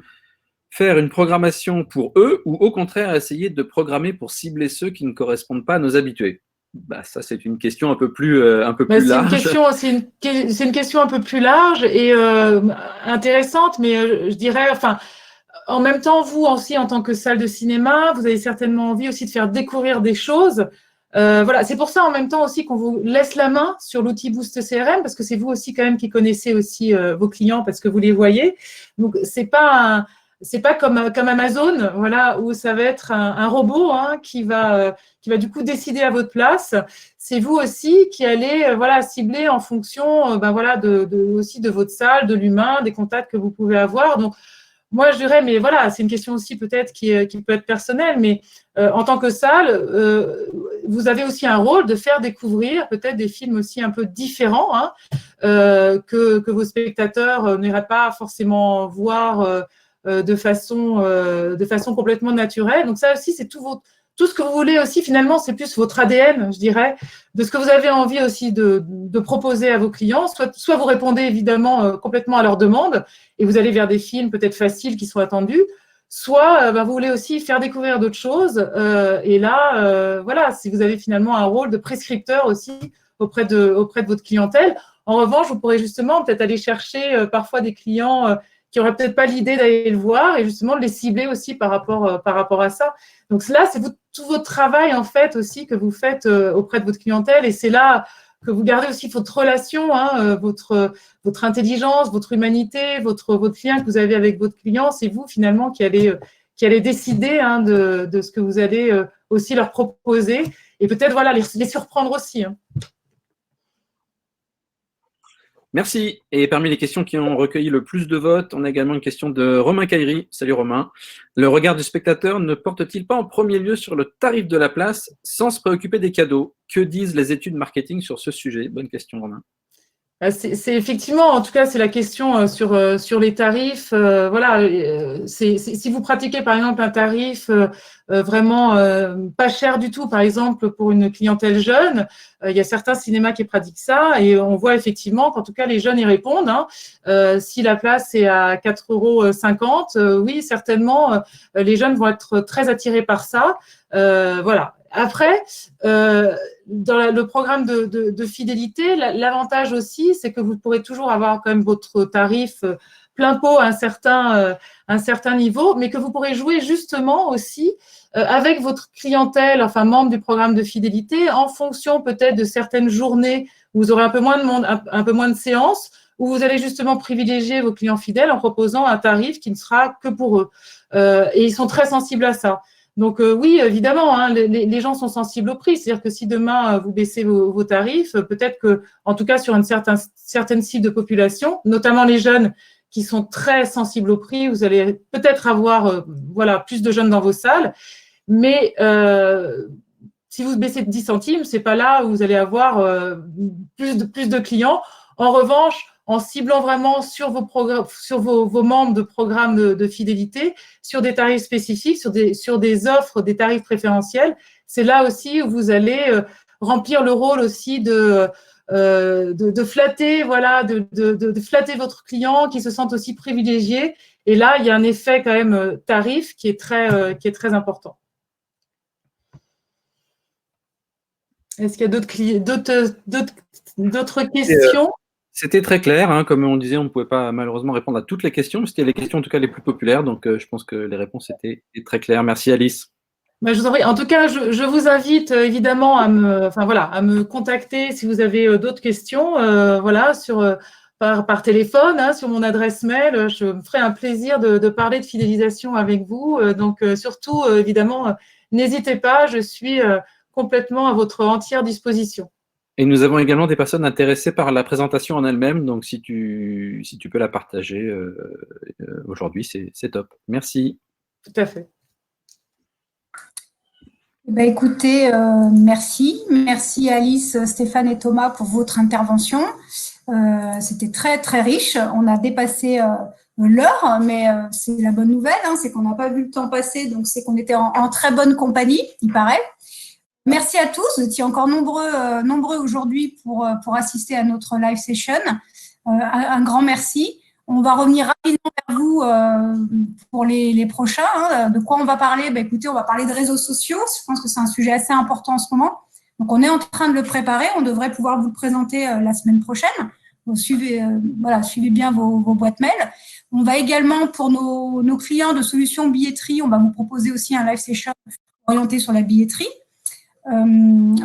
Speaker 6: faire une programmation pour eux ou au contraire essayer de programmer pour cibler ceux qui ne correspondent pas à nos habitués? Ça, c'est une question un peu plus large.
Speaker 3: C'est une question un peu plus large et intéressante, mais je dirais, en même temps, vous aussi, en tant que salle de cinéma, vous avez certainement envie aussi de faire découvrir des choses. C'est pour ça, en même temps aussi, qu'on vous laisse la main sur l'outil Boost CRM, parce que c'est vous aussi quand même qui connaissez aussi vos clients, parce que vous les voyez. Donc, c'est pas comme Amazon, où ça va être un robot qui va du coup décider à votre place. C'est vous aussi qui allez cibler en fonction aussi de votre salle, de l'humain, des contacts que vous pouvez avoir. Donc, moi, je dirais, mais c'est une question aussi peut-être qui peut être personnelle, mais en tant que salle, vous avez aussi un rôle de faire découvrir peut-être des films aussi un peu différents, hein, que vos spectateurs n'iraient pas forcément voir de façon complètement naturelle. Donc ça aussi, c'est tout ce que vous voulez aussi, finalement, c'est plus votre ADN, je dirais, de ce que vous avez envie aussi de proposer à vos clients. Soit vous répondez évidemment complètement à leurs demandes et vous allez vers des films peut-être faciles qui sont attendus, soit vous voulez aussi faire découvrir d'autres choses. Et là, voilà, si vous avez finalement un rôle de prescripteur aussi auprès de votre clientèle. En revanche, vous pourrez justement peut-être aller chercher parfois des clients qui n'auraient peut-être pas l'idée d'aller le voir et justement de les cibler aussi par rapport à ça. Donc là, c'est tout votre travail en fait aussi que vous faites auprès de votre clientèle et c'est là que vous gardez aussi votre relation, hein, votre intelligence, votre humanité, votre lien que vous avez avec votre client. C'est vous finalement qui allez décider hein, de ce que vous allez aussi leur proposer et peut-être voilà, les surprendre aussi. Hein.
Speaker 6: Merci. Et parmi les questions qui ont recueilli le plus de votes, on a également une question de Romain Caillery. Salut Romain. Le regard du spectateur ne porte-t-il pas en premier lieu sur le tarif de la place sans se préoccuper des cadeaux? Que disent les études marketing sur ce sujet? Bonne question Romain.
Speaker 3: C'est effectivement, en tout cas, c'est la question sur les tarifs. Voilà, si vous pratiquez par exemple un tarif vraiment pas cher du tout, par exemple pour une clientèle jeune, il y a certains cinémas qui pratiquent ça et on voit effectivement qu'en tout cas les jeunes y répondent. Hein. Si la place est à 4,50 €, oui, certainement, les jeunes vont être très attirés par ça. Voilà. Après, dans le programme de fidélité, l'avantage aussi, c'est que vous pourrez toujours avoir quand même votre tarif plein pot à un certain niveau, mais que vous pourrez jouer justement aussi avec votre clientèle, enfin membre du programme de fidélité, en fonction peut-être de certaines journées où vous aurez un peu moins de monde, un peu moins de séances, où vous allez justement privilégier vos clients fidèles en proposant un tarif qui ne sera que pour eux. Et ils sont très sensibles à ça. Donc oui, évidemment, hein, les gens sont sensibles au prix. C'est-à-dire que si demain vous baissez vos tarifs, peut-être que, en tout cas sur une certaine cible de population, notamment les jeunes qui sont très sensibles au prix, vous allez peut-être avoir voilà, plus de jeunes dans vos salles. Mais si vous baissez de 10 centimes, c'est pas là où vous allez avoir plus de clients. En revanche, en ciblant vraiment sur vos membres de programmes de fidélité, sur des tarifs spécifiques, sur des offres, des tarifs préférentiels, c'est là aussi où vous allez remplir le rôle aussi de flatter, voilà, de flatter votre client qui se sent aussi privilégié. Et là, il y a un effet quand même tarif qui est très important. Est-ce qu'il y a d'autres questions?
Speaker 6: C'était très clair, hein, comme on disait, on ne pouvait pas malheureusement répondre à toutes les questions, mais c'était les questions en tout cas les plus populaires, donc je pense que les réponses étaient très claires. Merci Alice.
Speaker 3: Je vous en prie. En tout cas, je vous invite évidemment à me contacter si vous avez d'autres questions, voilà, par téléphone, hein, sur mon adresse mail. Je me ferai un plaisir de parler de fidélisation avec vous. Donc surtout, évidemment, n'hésitez pas, je suis complètement à votre entière disposition.
Speaker 6: Et nous avons également des personnes intéressées par la présentation en elle-même, donc si tu peux la partager aujourd'hui, c'est top. Merci.
Speaker 3: Tout à fait.
Speaker 1: Écoutez, merci. Merci Alice, Stéphane et Thomas pour votre intervention. C'était très, très riche. On a dépassé l'heure, mais c'est la bonne nouvelle, hein, c'est qu'on n'a pas vu le temps passer, donc c'est qu'on était en très bonne compagnie, il paraît. Merci à tous, vous étiez encore nombreux aujourd'hui pour assister à notre live session. Un grand merci. On va revenir rapidement vers vous pour les prochains. Hein. De quoi on va parler? Écoutez, on va parler de réseaux sociaux. Je pense que c'est un sujet assez important en ce moment. Donc, on est en train de le préparer. On devrait pouvoir vous le présenter la semaine prochaine. Donc, suivez bien vos boîtes mail. On va également, pour nos clients de solutions billetterie, on va vous proposer aussi un live session orienté sur la billetterie.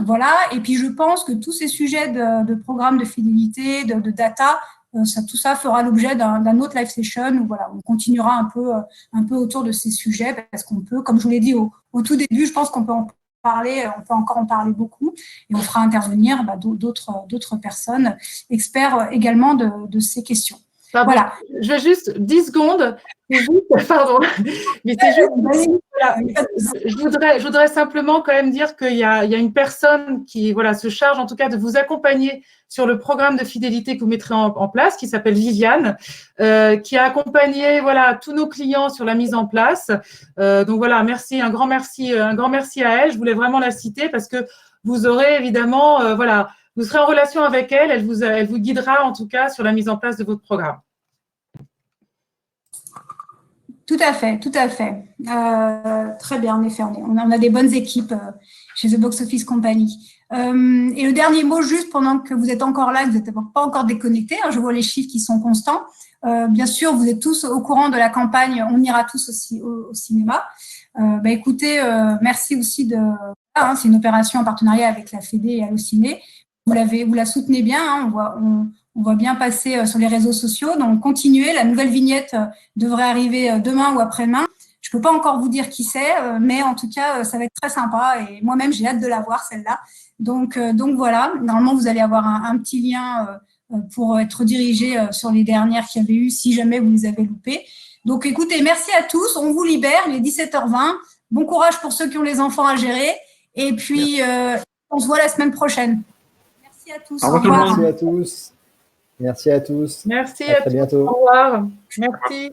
Speaker 1: Voilà. Et puis, je pense que tous ces sujets de programmes de fidélité, de data, tout ça fera l'objet d'un autre live session où voilà, on continuera un peu autour de ces sujets parce qu'on peut, comme je vous l'ai dit au tout début, je pense qu'on peut en parler, on peut encore en parler beaucoup et on fera intervenir d'autres personnes experts également de ces questions.
Speaker 3: Pardon,
Speaker 1: Voilà.
Speaker 3: je vais juste 10 secondes. Pardon. Mais c'est juste. Voilà, je voudrais simplement quand même dire qu'il y a une personne qui se charge en tout cas de vous accompagner sur le programme de fidélité que vous mettrez en place, qui s'appelle Viviane, qui a accompagné tous nos clients sur la mise en place. Donc voilà, merci, un grand merci à elle. Je voulais vraiment la citer parce que vous aurez évidemment, vous serez en relation avec elle, elle vous guidera en tout cas sur la mise en place de votre programme.
Speaker 1: Tout à fait, tout à fait. Très bien, en effet, on a des bonnes équipes chez The Box Office Company. Et le dernier mot, juste pendant que vous êtes encore là, que vous n'êtes pas encore déconnectés, hein, je vois les chiffres qui sont constants. Bien sûr, vous êtes tous au courant de la campagne « On ira tous aussi au cinéma ». Écoutez, merci aussi c'est une opération en partenariat avec la Fédé et Allociné. Vous la soutenez bien, hein, on voit bien passer sur les réseaux sociaux. Donc, continuez. La nouvelle vignette devrait arriver demain ou après-demain. Je ne peux pas encore vous dire qui c'est, mais en tout cas, ça va être très sympa. Et moi-même, j'ai hâte de la voir, celle-là. Donc voilà. Normalement, vous allez avoir un petit lien pour être dirigé sur les dernières qu'il y avait eu, si jamais vous les avez loupées. Donc, écoutez, merci à tous. On vous libère. Il est 17h20. Bon courage pour ceux qui ont les enfants à gérer. Et puis, on se voit la semaine prochaine. Merci à tous.
Speaker 6: Au revoir.
Speaker 5: Merci à tous. Merci à tous.
Speaker 3: Merci
Speaker 5: à très bientôt.
Speaker 3: Au revoir. Merci.